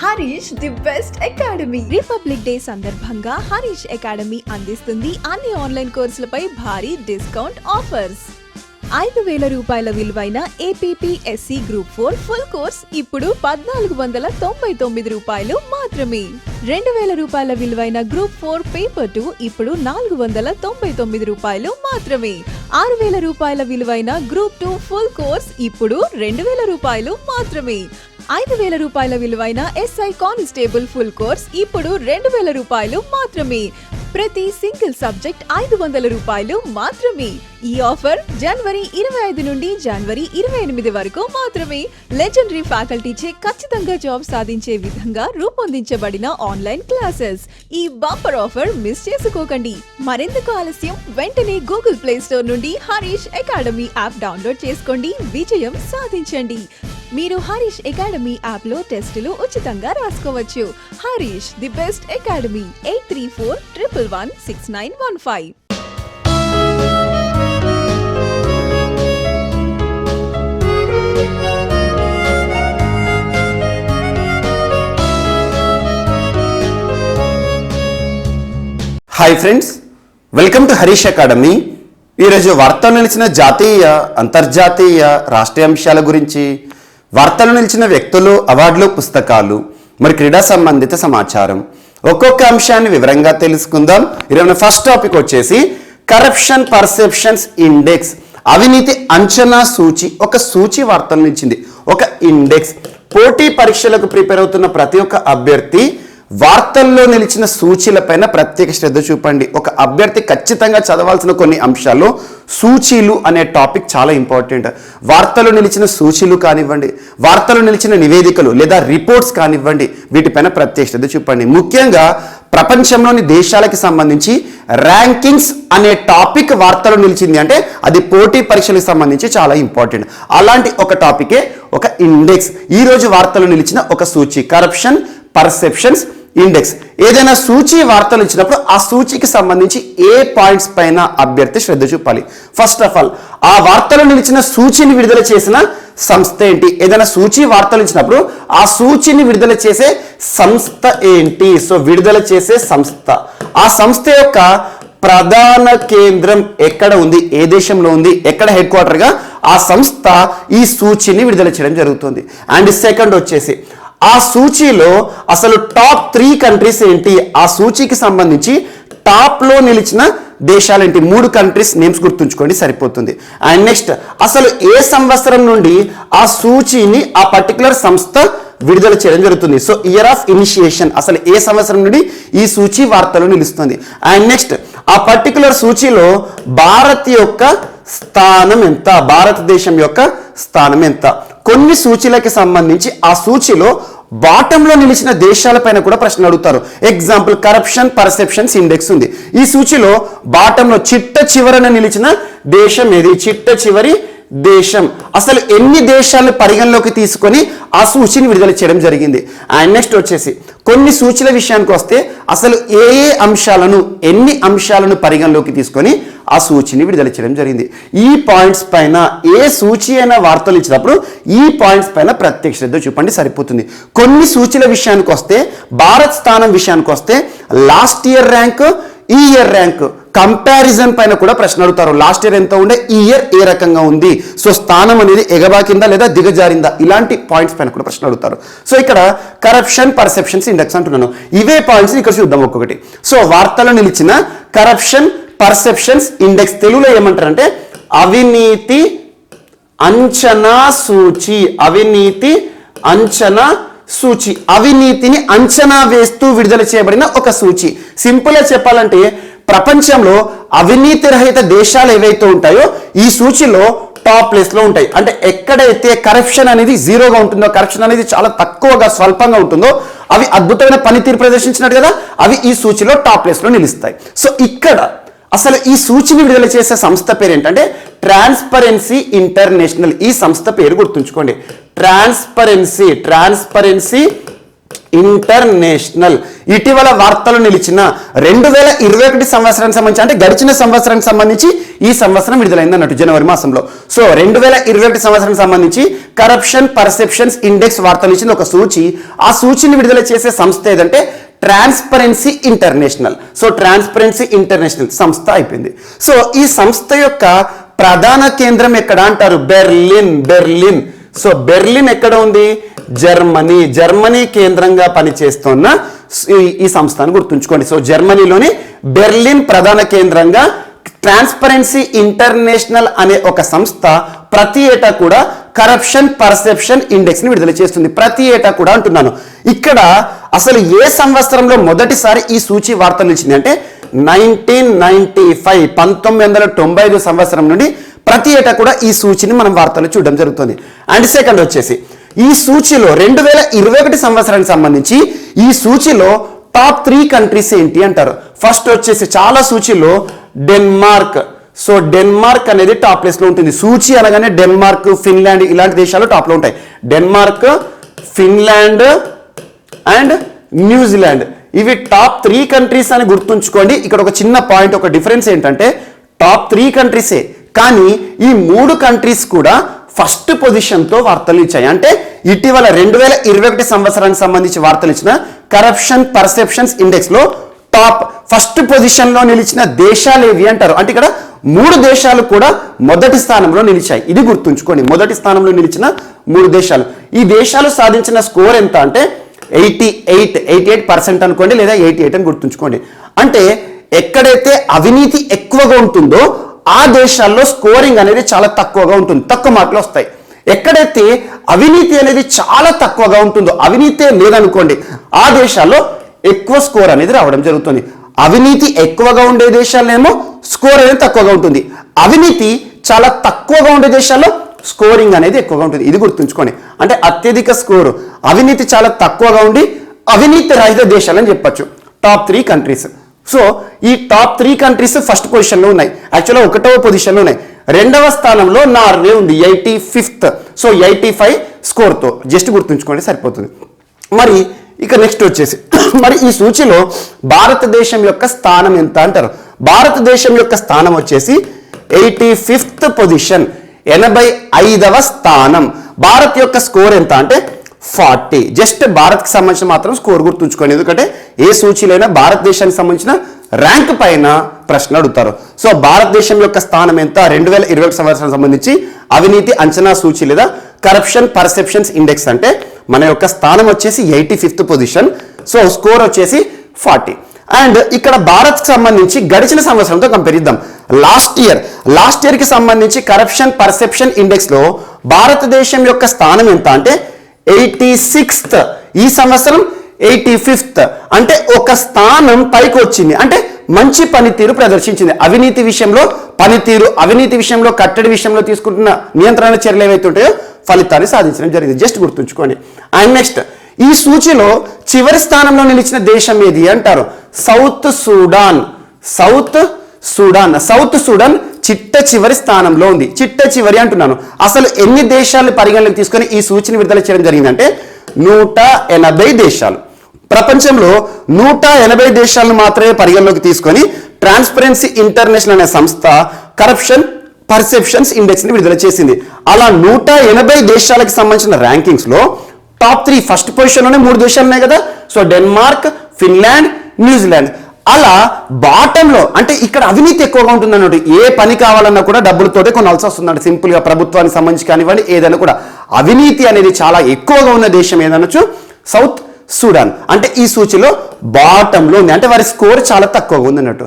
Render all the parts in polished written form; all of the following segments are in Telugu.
Harish the best academy. Republic day సందర్భంగా హరీష్ అకాడమీ అందిస్తుంది అన్ని ఆన్లైన్ కోర్సులపై భారీ డిస్కౌంట్ ఆఫర్స్. 5,000 రూపాయల విలువైన APPSC గ్రూప్ 4 ఫుల్ కోర్స్ ఇప్పుడు 1,499 రూపాయలు మాత్రమే. 2,000 రూపాయల విలువైన గ్రూప్ 4 పేపర్ 2 ఇప్పుడు 499 రూపాయలు మాత్రమే. 6,000 రూపాయల విలువైన గ్రూప్ 2 ఫుల్ కోర్స్ ఇప్పుడు 2,000 రూపాయలు మాత్రమే. 5,000 రూపాయల విలువైన SI కానిస్టేబుల్ ఫుల్ కోర్స్ ఇప్పుడు 2,000 రూపాయలు మాత్రమే. ప్రతి సింగిల్ సబ్జెక్ట్ 500 రూపాయలు మాత్రమే. ఈ ఆఫర్ జనవరి 25 నుండి జనవరి 28 వరకు మాత్రమే. లెజెండరీ ఫ్యాకల్టీచే ఖచ్చితంగా జాబ్ సాధించే విధంగా రూపొందించబడిన ఆన్లైన్ క్లాసెస్. ఈ బంపర్ ఆఫర్ మిస్ చేసుకోకండి. మరెందుకు ఆలస్యం, వెంటనే గూగుల్ ప్లే స్టోర్ నుండి హరీష్ అకాడమీ యాప్ డౌన్లోడ్ చేసుకోండి, విజయం సాధించండి. మీరు హరీష్ అకాడమీ యాప్ లో టెస్టులు ఉచితంగా రాసుకోవచ్చు. Harish the best academy. 8341116915. Hi friends, welcome to Harish academy. ఈరోజు వార్తలు నిలిచిన జాతీయ, అంతర్జాతీయ, రాష్ట్రీయ అంశాల గురించి, వార్తలు నిలిచిన వ్యక్తులు, అవార్డులు, పుస్తకాలు, మరి క్రీడా సంబంధిత సమాచారం, ఒక్కొక్క అంశాన్ని వివరంగా తెలుసుకుందాం. ఈరోజు ఫస్ట్ టాపిక్ వచ్చేసి కరప్షన్ పర్సెప్షన్స్ ఇండెక్స్, అవినీతి అంచనా సూచి. ఒక సూచి వార్తలు నిలిచింది, ఒక ఇండెక్స్. పోటీ పరీక్షలకు ప్రిపేర్ అవుతున్న ప్రతి ఒక్క అభ్యర్థి వార్తల్లో నిలిచిన సూచీలపైన ప్రత్యేక శ్రద్ధ చూపండి. ఒక అభ్యర్థి ఖచ్చితంగా చదవాల్సిన కొన్ని అంశాలు సూచీలు అనే టాపిక్ చాలా ఇంపార్టెంట్. వార్తలు నిలిచిన సూచీలు కానివ్వండి, వార్తలు నిలిచిన నివేదికలు లేదా రిపోర్ట్స్ కానివ్వండి, వీటిపైన ప్రత్యేక శ్రద్ధ చూపండి. ముఖ్యంగా ప్రపంచంలోని దేశాలకు సంబంధించి ర్యాంకింగ్స్ అనే టాపిక్ వార్తలు నిలిచింది అంటే అది పోటీ పరీక్షలకు సంబంధించి చాలా ఇంపార్టెంట్. అలాంటి ఒక టాపికే ఒక ఇండెక్స్. ఈరోజు వార్తలు నిలిచిన ఒక సూచి కరప్షన్ పర్సెప్షన్స్ ఇండెక్స్. ఏదైనా సూచి వార్తలు ఇచ్చినప్పుడు ఆ సూచికి సంబంధించి ఏ పాయింట్స్ పైన అభ్యర్థి శ్రద్ధ చూపాలి. ఫస్ట్ ఆఫ్ ఆల్, ఆ వార్తలు నిలిచిన సూచిని విడుదల చేసిన సంస్థ ఏంటి? ఏదైనా సూచి వార్తలు ఇచ్చినప్పుడు ఆ సూచిని విడుదల చేసే సంస్థ ఏంటి? సో విడుదల చేసే సంస్థ, ఆ సంస్థ యొక్క ప్రధాన కేంద్రం ఎక్కడ ఉంది, ఏ దేశంలో ఉంది, ఎక్కడ హెడ్ క్వార్టర్గా ఆ సంస్థ ఈ సూచిని విడుదల చేయడం జరుగుతుంది. అండ్ సెకండ్ వచ్చేసి ఆ సూచీలో అసలు టాప్ 3 కంట్రీస్ ఏంటి, ఆ సూచీకి సంబంధించి టాప్లో నిలిచిన దేశాలు ఏంటి, 3 కంట్రీస్ నేమ్స్ గుర్తుంచుకోండి సరిపోతుంది. అండ్ నెక్స్ట్, అసలు ఏ సంవత్సరం నుండి ఆ సూచీని ఆ పర్టికులర్ సంస్థ విడుదల చేయడం జరుగుతుంది. సో ఇయర్ ఆఫ్ ఇనిషియేషన్, అసలు ఏ సంవత్సరం నుండి ఈ సూచీ వార్తలు నిలుస్తుంది. అండ్ నెక్స్ట్, ఆ పర్టికులర్ సూచీలో భారత్ యొక్క స్థానం ఎంత, భారతదేశం యొక్క స్థానం ఎంత. కొన్ని సూచీలకి సంబంధించి ఆ సూచీలో బాటంలో నిలిచిన దేశాలపైన కూడా ప్రశ్న అడుగుతారు. ఎగ్జాంపుల్, కరప్షన్ పర్సెప్షన్స్ ఇండెక్స్ ఉంది. ఈ సూచీలో బాటంలో చిట్ట చివరన నిలిచిన దేశం ఏది, చిట్ట చివరి దేశం, అసలు ఎన్ని దేశాలను పరిగణలోకి తీసుకొని ఆ సూచిని విడుదల చేయడం జరిగింది. అండ్ నెక్స్ట్ వచ్చేసి కొన్ని సూచీల విషయానికి వస్తే అసలు ఏ అంశాలను, ఎన్ని అంశాలను పరిగణలోకి తీసుకొని ఆ సూచిని విడుదల చేయడం జరిగింది. ఈ పాయింట్స్ పైన ఏ సూచి అయినా వార్తలు ఇచ్చినప్పుడు ఈ పాయింట్స్ పైన ప్రత్యేక శ్రద్ధ చూపండి సరిపోతుంది. కొన్ని సూచీల విషయానికి వస్తే, భారత్ స్థానం విషయానికి వస్తే లాస్ట్ ఇయర్ ర్యాంక్, ఈ ఇయర్ ర్యాంక్ కంపారిజన్ పైన కూడా ప్రశ్న అడుగుతారు. లాస్ట్ ఇయర్ ఎంత ఉండే, ఈ ఇయర్ ఏ రకంగా ఉంది, సో స్థానం అనేది ఎగబాకిందా లేదా దిగజారిందా, ఇలాంటి పాయింట్స్ పైన కూడా ప్రశ్న అడుగుతారు. సో ఇక్కడ కరప్షన్ పర్సెప్షన్స్ ఇండెక్స్ అంటున్నాను. ఇవే పాయింట్స్ ఇక్కడ చూద్దాం ఒక్కొక్కటి. సో వార్తలు నిలిచిన కరప్షన్ పర్సెప్షన్స్ ఇండెక్స్ తెలుగులో ఏమంటారంటే అవినీతి అంచనా సూచి. అవినీతి అంచనా సూచి, అవినీతిని అంచనా వేస్తూ విడుదల చేయబడిన ఒక సూచి. సింపుల్గా చెప్పాలంటే ప్రపంచంలో అవినీతి రహిత దేశాలు ఏవైతే ఉంటాయో ఈ సూచిలో టాప్ ప్లేస్ లో ఉంటాయి. అంటే ఎక్కడైతే కరప్షన్ అనేది జీరోగా ఉంటుందో, కరప్షన్ అనేది చాలా తక్కువగా స్వల్పంగా ఉంటుందో, అవి అద్భుతమైన పనితీరు ప్రదర్శించినట్టు కదా, అవి ఈ సూచిలో టాప్ ప్లేస్ లో నిలుస్తాయి. సో ఇక్కడ అసలు ఈ సూచిని విడుదల చేసే సంస్థ పేరు ఏంటంటే ట్రాన్స్పరెన్సీ ఇంటర్నేషనల్. ఈ సంస్థ పేరు గుర్తుంచుకోండి, ట్రాన్స్పరెన్సీ ఇంటర్నేషనల్. ఇటీవల వార్తలు నిలిచిన 2021 సంవత్సరానికి సంబంధించి, అంటే గడిచిన సంవత్సరానికి సంబంధించి ఈ సంవత్సరం విడుదలైంది అన్నట్టు జనవరి మాసంలో. సో 2021 సంవత్సరానికి సంబంధించి కరప్షన్ పర్సెప్షన్స్ ఇండెక్స్ వార్తలు ఇచ్చిన ఒక సూచి. ఆ సూచిని విడుదల చేసే సంస్థ ఏదంటే transparency international. So transparency international సంస్థ అయిపోయింది. సో ఈ సంస్థ యొక్క ప్రధాన కేంద్రం ఎక్కడ అంటారు? బెర్లిన్. సో బెర్లిన్ ఎక్కడ ఉంది? జర్మనీ కేంద్రంగా పనిచేస్తున్న ఈ సంస్థను గుర్తుంచుకోండి. సో జర్మనీలోని బెర్లిన్ ప్రధాన కేంద్రంగా ట్రాన్స్పరెన్సీ ఇంటర్నేషనల్ అనే ఒక సంస్థ ప్రతి ఏటా కూడా కరప్షన్ పర్సెప్షన్ ఇండెక్స్ ని విడుదల చేస్తుంది. ప్రతి ఏటా కూడా అంటున్నాను. ఇక్కడ అసలు ఏ సంవత్సరంలో మొదటిసారి ఈ సూచి వార్తలు ఇచ్చింది అంటే 1995 1995 సంవత్సరం నుండి ప్రతి ఏటా కూడా ఈ సూచిని మనం వార్తలు చూడడం జరుగుతుంది. అండ్ సెకండ్ వచ్చేసి ఈ సూచిలో 2021 సంవత్సరానికి సంబంధించి ఈ సూచిలో టాప్ 3 కంట్రీస్ ఏంటి అంటారు. ఫస్ట్ వచ్చేసి చాలా సూచిలో డెన్మార్క్. సో డెన్మార్క్ అనేది టాప్ ప్లేస్ లో ఉంటుంది. సూచి అనగానే డెన్మార్క్ ఫిన్లాండ్ ఇలాంటి దేశాలు టాప్ లో ఉంటాయి. డెన్మార్క్, ఫిన్లాండ్ అండ్ న్యూజిలాండ్ ఇవి టాప్ 3 కంట్రీస్ అని గుర్తుంచుకోండి. ఇక్కడ ఒక చిన్న పాయింట్, ఒక డిఫరెన్స్ ఏంటంటే టాప్ 3 కంట్రీసే, కానీ ఈ 3 కంట్రీస్ కూడా ఫస్ట్ పొజిషన్తో వార్తలు ఇచ్చాయి. అంటే ఇటీవల 2021 సంవత్సరానికి సంబంధించి వార్తలు ఇచ్చిన కరప్షన్ పర్సెప్షన్స్ ఇండెక్స్ లో టాప్ ఫస్ట్ పొజిషన్ లో నిలిచిన దేశాలు ఏవి అంటారు. అంటే ఇక్కడ 3 దేశాలు కూడా మొదటి స్థానంలో నిలిచాయి. ఇది గుర్తుంచుకోండి, మొదటి స్థానంలో నిలిచిన 3 దేశాలు. ఈ దేశాలు సాధించిన స్కోర్ ఎంత అంటే 88% అనుకోండి, లేదా 88 అని గుర్తుంచుకోండి. అంటే ఎక్కడైతే అవినీతి ఎక్కువగా ఉంటుందో ఆ దేశాల్లో స్కోరింగ్ అనేది చాలా తక్కువగా ఉంటుంది, తక్కువ మార్కులు వస్తాయి. ఎక్కడైతే అవినీతి అనేది చాలా తక్కువగా ఉంటుందో, అవినీతే లేదనుకోండి, ఆ దేశాల్లో ఎక్కువ స్కోర్ అనేది రావడం జరుగుతుంది. అవినీతి ఎక్కువగా ఉండే దేశాలేమో స్కోర్ అనేది తక్కువగా ఉంటుంది. అవినీతి చాలా తక్కువగా ఉండే దేశాల్లో స్కోరింగ్ అనేది ఎక్కువగా ఉంటుంది. ఇది గుర్తుంచుకోండి. అంటే అత్యధిక స్కోరు అవినీతి చాలా తక్కువగా ఉండి అవినీతి రహిత దేశాలని చెప్పచ్చు టాప్ 3 కంట్రీస్. సో ఈ టాప్ 3 కంట్రీస్ ఫస్ట్ పొజిషన్లో ఉన్నాయి. యాక్చువల్గా 1వ పొజిషన్లో ఉన్నాయి. 2వ స్థానంలో నార్వే ఉంది 85th. సో 85 స్కోర్తో జస్ట్ గుర్తుంచుకోండి సరిపోతుంది. మరి ఇక నెక్స్ట్ వచ్చేసి మరి ఈ సూచిలో భారతదేశం యొక్క స్థానం ఎంత అంటారు. భారతదేశం యొక్క స్థానం వచ్చేసి 85th పొజిషన్, 85వ స్థానం. భారత్ యొక్క స్కోర్ ఎంత అంటే 40. జస్ట్ భారత్కి సంబంధించిన మాత్రం స్కోర్ గుర్తుంచుకోండి, ఎందుకంటే ఏ సూచీలైనా భారతదేశానికి సంబంధించిన ర్యాంక్ పైన ప్రశ్న అడుగుతారు. సో భారతదేశం యొక్క స్థానం ఎంత 2021 సంవత్సరానికి సంబంధించి అవినీతి అంచనా సూచి లేదా కరప్షన్ పర్సెప్షన్స్ ఇండెక్స్ అంటే మన యొక్క స్థానం వచ్చేసి 85th పొజిషన్. సో స్కోర్ వచ్చేసి 40. అండ్ ఇక్కడ భారత్కి సంబంధించి గడిచిన సంవత్సరంతో కంపేర్ చేద్దాం. లాస్ట్ ఇయర్ కి సంబంధించి కరప్షన్ పర్సెప్షన్ ఇండెక్స్ లో భారతదేశం యొక్క స్థానం ఎంత అంటే 86th. ఈ సంవత్సరం 85th. అంటే ఒక స్థానం పైకి వచ్చింది, అంటే మంచి పనితీరు ప్రదర్శించింది. అవినీతి విషయంలో పనితీరు, అవినీతి విషయంలో కట్టడి విషయంలో తీసుకుంటున్న నియంత్రణ చర్యలు ఏవైతే ఉంటాయో ఫలితాన్ని సాధించడం జరిగింది. జస్ట్ గుర్తుంచుకోండి. అండ్ నెక్స్ట్ ఈ సూచిలో చివరి స్థానంలో నిలిచిన దేశం ఏది అంటారు. సౌత్ సూడాన్ చిట్ట చివరి స్థానంలో ఉంది. చిట్ట చివరి అంటున్నాను. అసలు ఎన్ని దేశాలను పరిగణలోకి తీసుకొని ఈ సూచిని విడుదల చేయడం జరిగిందంటే 180 దేశాలు. ప్రపంచంలో 180 దేశాలను మాత్రమే పరిగణలోకి తీసుకొని ట్రాన్స్పరెన్సీ ఇంటర్నేషనల్ అనే సంస్థ కరప్షన్ పర్సెప్షన్స్ ఇండెక్స్ ని విడుదల చేసింది. అలా 180 దేశాలకు సంబంధించిన ర్యాంకింగ్స్ లో టాప్ 3 ఫస్ట్ పొజిషన్లోనే 3 దేశాలు ఉన్నాయి కదా. So Denmark, Finland, New Zealand. అలా బాటంలో అంటే ఇక్కడ అవినీతి ఎక్కువగా ఉంటుంది అన్నట్టు. ఏ పని కావాలన్నా కూడా డబ్బులతోటే కొనాల్సి వస్తుందండి. సింపుల్ గా ప్రభుత్వానికి సంబంధించి కానివ్వండి, ఏదైనా కూడా అవినీతి అనేది చాలా ఎక్కువగా ఉన్న దేశం ఏదనొచ్చు సౌత్ సూడాన్. అంటే ఈ సూచిలో బాటంలో ఉంది, అంటే వారి స్కోర్ చాలా తక్కువగా ఉంది అన్నట్టు.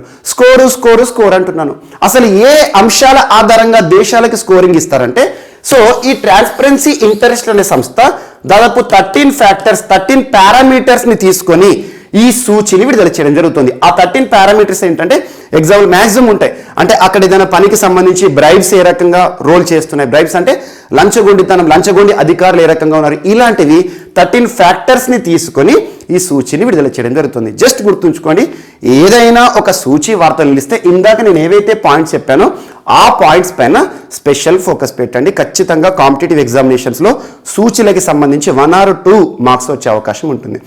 స్కోర్ అంటున్నాను. అసలు ఏ అంశాల ఆధారంగా దేశాలకి స్కోరింగ్ ఇస్తారంటే, సో ఈ ట్రాన్స్పరెన్సీ ఇంటర్నేషనల్ అనే సంస్థ దాదాపు 13 పారామీటర్స్ ని తీసుకొని ఈ సూచిని విడుదల చేయడం జరుగుతుంది. ఆ 13 పారామీటర్స్ ఏంటంటే ఎగ్జాంపుల్ మ్యాక్సిమం ఉంటాయి. అంటే అక్కడ ఏదైనా పనికి సంబంధించి బ్రైబ్స్ ఏ రకంగా రోల్ చేస్తున్నాయి, బ్రైబ్స్ అంటే లంచగొండి అధికారులు ఏ రకంగా ఉన్నారు, ఇలాంటివి 13 ఫ్యాక్టర్స్ ని తీసుకొని ఈ సూచిని విడుదల చేయడం జరుగుతుంది. జస్ట్ గుర్తుంచుకోండి, ఏదైనా ఒక సూచి వార్తలు నిలిస్తే ఇందాక నేను ఏవైతే పాయింట్స్ చెప్పానో ఆ పాయింట్స్ పైన స్పెషల్ ఫోకస్ పెట్టండి. ఖచ్చితంగా కాంపిటేటివ్ ఎగ్జామినేషన్స్ లో సూచీలకి సంబంధించి 1 or 2 మార్క్స్ వచ్చే అవకాశం ఉంటుంది.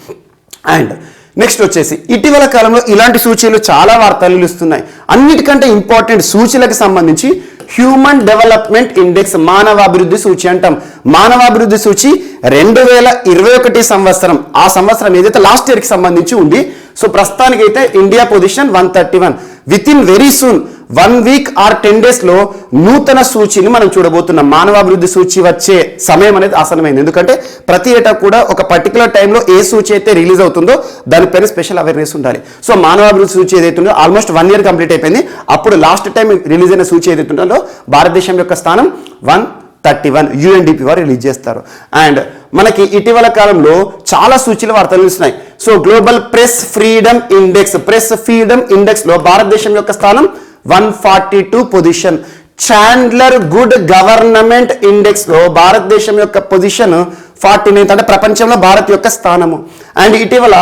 అండ్ నెక్స్ట్ వచ్చేసి ఇటీవల కాలంలో ఇలాంటి సూచీలు చాలా వార్తలు నిలుస్తున్నాయి. అన్నిటికంటే ఇంపార్టెంట్ సూచీలకు సంబంధించి హ్యూమన్ డెవలప్మెంట్ ఇండెక్స్, మానవాభివృద్ధి సూచి అంటాం. మానవాభివృద్ధి సూచి 2021 సంవత్సరం, ఆ సంవత్సరం ఏదైతే లాస్ట్ ఇయర్కి సంబంధించి ఉంది. సో ప్రస్తుతానికైతే India position 131. With in very soon 1 week or 10 days లో నూతన సూచిని మనం చూడబోతున్నాం. మానవాభివృద్ధి సూచి వచ్చే సమయం అనేది ఆసనమైంది. ఎందుకంటే ప్రతి ఏటా కూడా ఒక పర్టికులర్ టైంలో ఏ సూచి అయితే రిలీజ్ అవుతుందో దానిపైన స్పెషల్ అవేర్నెస్ ఉండాలి. సో మానవాభివృద్ధి సూచి ఏదైతే ఉందో ఆల్మోస్ట్ 1 year కంప్లీట్ అయిపోయింది. అప్పుడు లాస్ట్ టైం రిలీజ్ అయిన సూచి ఏదైతే ఉంటుందో భారతదేశం యొక్క స్థానం 131 UNDP వారు రిలీజ్ చేస్తారు. అండ్ మనకి ఇటీవల కాలంలో చాలా సూచీలు వార్తలు నిలుస్తున్నాయి. So global press freedom index లో భారతదేశం యొక్క స్థానం 142 position. Chandler good government index లో భారతదేశం యొక్క పొజిషన్ 49, అంటే ప్రపంచంలో భారత్ యొక్క స్థానము. అండ్ ఇటీవల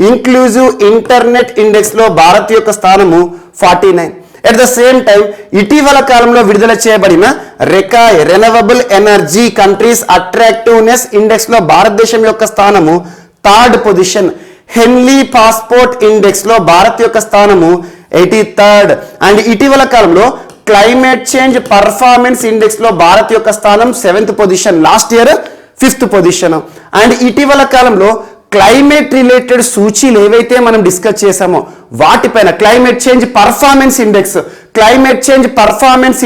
ఇంక్లూజివ్ ఇంటర్నెట్ ఇండెక్స్ లో భారత్ యొక్క స్థానము 49. ఎట్ ద సేమ్ టైం ఇటీవల కాలంలో విడుదల చేయబడిన RECAI renewable energy countries attractiveness index లో భారతదేశం యొక్క స్థానము 3rd పొజిషన్. హెన్లీ పాస్పోర్ట్ ఇండెక్స్ లో భారత్ యొక్క స్థానము 83rd. అండ్ ఇటీవల కాలంలో క్లైమేట్ చేంజ్ పర్ఫార్మెన్స్ ఇండెక్స్ లో భారత్ యొక్క స్థానం 7th position, last year 5th position. And ఇటీవల కాలంలో క్లైమేట్ రిలేటెడ్ సూచీలు ఏవైతే మనం డిస్కస్ చేసామో వాటిపైన క్లైమేట్ చేంజ్ పర్ఫార్మెన్స్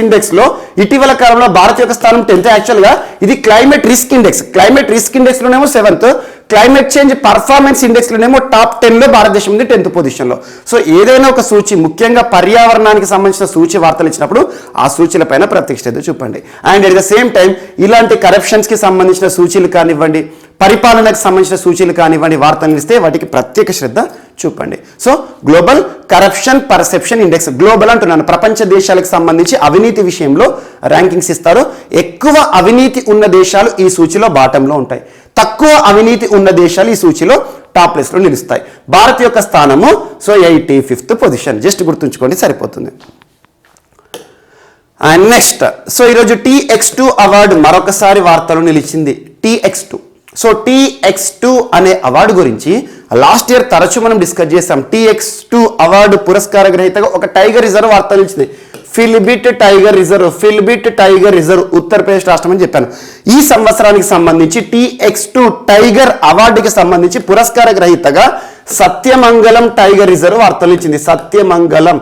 ఇండెక్స్ లో ఇటీవల కాలంలో భారత్ యొక్క స్థానం 10th. యాక్చువల్గా ఇది క్లైమేట్ రిస్క్ ఇండెక్స్ లోనేమో 7th, climate change performance index లోనేమో టాప్ 10 లో భారతదేశం ఉంది 10th పొజిషన్ లో. సో ఏదైనా ఒక సూచి, ముఖ్యంగా పర్యావరణానికి సంబంధించిన సూచి వార్తలు ఇచ్చినప్పుడు ఆ సూచీల పైన ప్రత్యేక శ్రద్ధ చూపండి. And at the same time ఇలాంటి కరప్షన్స్ కి సంబంధించిన సూచీలు కానివ్వండి, పరిపాలనకు సంబంధించిన సూచీలు కానివ్వండి వార్తలు ఇస్తే వాటికి ప్రత్యేక శ్రద్ధ చూపండి. So global corruption perception index, global అంటున్నాను, ప్రపంచ దేశాలకు సంబంధించి అవినీతి విషయంలో ర్యాంకింగ్స్ ఇస్తారు. ఎక్కువ అవినీతి ఉన్న దేశాలు ఈ సూచీలో బాటంలో ఉంటాయి, తక్కువ అవినీతి ఉన్న దేశాలు ఈ సూచీలో టాప్ ప్లేస్ లో నిలుస్తాయి. భారత్ యొక్క స్థానము 85th పొజిషన్, జస్ట్ గుర్తుంచుకోండి సరిపోతుంది. అండ్ నెక్స్ట్, సో ఈరోజు TX2 అవార్డు మరొకసారి వార్తలు నిలిచింది. TX2, సో TX2 అనే అవార్డు గురించి లాస్ట్ ఇయర్ తరచూ మనం డిస్కస్ చేస్తాం. TX2 అవార్డు పురస్కార గ్రహీతగా ఒక టైగర్ రిజర్వ్ వార్త నిలిచింది. ఫిల్బిట్ టైగర్ రిజర్వ్ ఉత్తరప్రదేశ్ రాష్ట్రం అని చెప్పాను. ఈ సంవత్సరానికి సంబంధించి TX2 టైగర్ అవార్డుకి సంబంధించి పురస్కార గ్రహీతగా సత్యమంగళం టైగర్ రిజర్వ్ వార్తలు ఇచ్చింది. సత్యమంగళం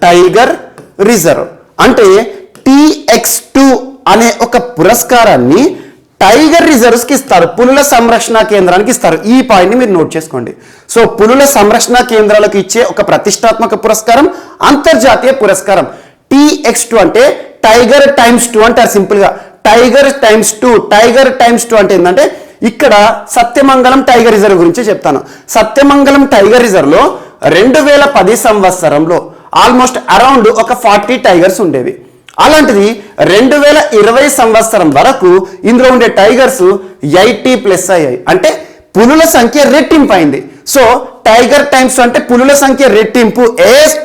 టైగర్ రిజర్వ్ అంటే TX2 అనే ఒక పురస్కారాన్ని టైగర్ రిజర్వ్స్ కి ఇస్తారు, పులుల సంరక్షణ కేంద్రానికి ఇస్తారు. ఈ పాయింట్ ని మీరు నోట్ చేసుకోండి. సో పులుల సంరక్షణ కేంద్రాలకు ఇచ్చే ఒక ప్రతిష్టాత్మక పురస్కారం, అంతర్జాతీయ పురస్కారం. TX2 అంటే టైగర్ ×2 అంటారు సింపుల్ గా. టైగర్ ×2 అంటే ఏంటంటే ఇక్కడ సత్యమంగళం టైగర్ రిజర్వ్ గురించి చెప్తాను. సత్యమంగళం టైగర్ రిజర్వ్ లో 2010 సంవత్సరంలో ఆల్మోస్ట్ అరౌండ్ ఒక 40 టైగర్స్ ఉండేవి. అలాంటిది 2020 సంవత్సరం వరకు ఇందులో ఉండే టైగర్స్ 80+ అయ్యాయి, అంటే పులుల సంఖ్య రెట్టింపు అయింది. సో టైగర్ ×2 అంటే పులుల సంఖ్య రెట్టింపు.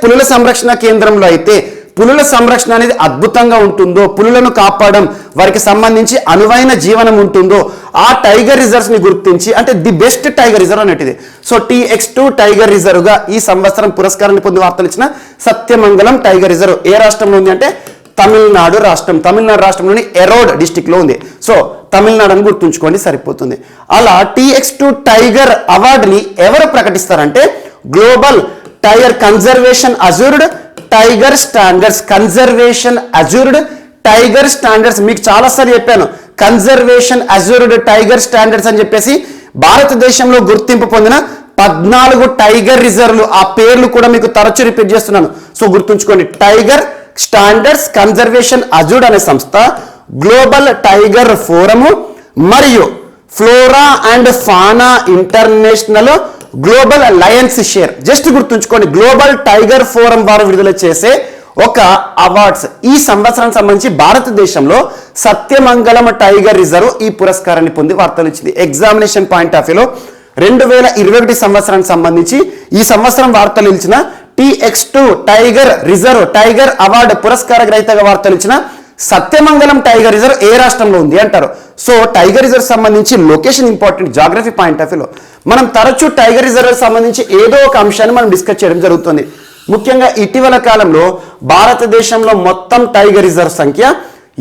పులుల సంరక్షణ కేంద్రంలో అయితే పులుల సంరక్షణ అనేది అద్భుతంగా ఉంటుందో, పులులను కాపాడడం, వారికి సంబంధించి అనువైన జీవనం ఉంటుందో ఆ టైగర్ రిజర్వ్స్ ని గుర్తించి, అంటే ది బెస్ట్ టైగర్ రిజర్వ్ అనేటిది. సో TX2 టైగర్ రిజర్వ్ గా ఈ సంవత్సరం పురస్కారాన్ని పొంది వార్తలు ఇచ్చిన సత్యమంగళం టైగర్ రిజర్వ్ ఏ రాష్ట్రంలో ఉంది అంటే తమిళనాడు రాష్ట్రంలోని ఎరోడ్ డిస్టిక్ లో ఉంది. సో తమిళనాడు అని గుర్తుంచుకోండి సరిపోతుంది. అలా TX2 టైగర్ అవార్డుని ఎవరు ప్రకటిస్తారంటే global tiger conservation assured tiger standards మీకు చాలాసార్లు చెప్పాను. కన్జర్వేషన్ అజూర్డ్ టైగర్ స్టాండర్డ్స్ అని చెప్పేసి భారతదేశంలో గుర్తింపు పొందిన 14 టైగర్ రిజర్వ్లు, ఆ పేర్లు కూడా మీకు తరచూ రిపీట్ చేస్తున్నాను. సో గుర్తుంచుకోండి, టైగర్ స్టాండర్డ్స్ కన్జర్వేషన్ అజూర్డ్ అనే సంస్థ, గ్లోబల్ టైగర్ ఫోరము మరియు flora and fauna international, global lions share. Just గుర్తుంచుకోండి, గ్లోబల్ టైగర్ ఫోరం వారు విడుదల చేసే ఒక అవార్డ్స్. ఈ సంవత్సరానికి సంబంధించి భారతదేశంలో సత్యమంగళం టైగర్ రిజర్వ్ ఈ పురస్కారాన్ని పొంది వార్తలు ఇచ్చింది. ఎగ్జామినేషన్ పాయింట్ ఆఫ్ వ్యూలో 2021 సంవత్సరానికి సంబంధించి ఈ సంవత్సరం వార్తలు ఇచ్చిన TX2 tiger reserve tiger award పురస్కార గ్రహీతగా వార్తలు ఇచ్చిన సత్యమంగళం టైగర్ రిజర్వ్ ఏ రాష్ట్రంలో ఉంది అంటారు. సో టైగర్ రిజర్వ్ సంబంధించి location important geography point of వ్యూలో. మనం తరచూ టైగర్ రిజర్వ్ సంబంధించి ఏదో ఒక అంశాన్ని మనం డిస్కస్ చేయడం జరుగుతుంది. ముఖ్యంగా ఇటీవల కాలంలో భారతదేశంలో మొత్తం టైగర్ రిజర్వ్ సంఖ్య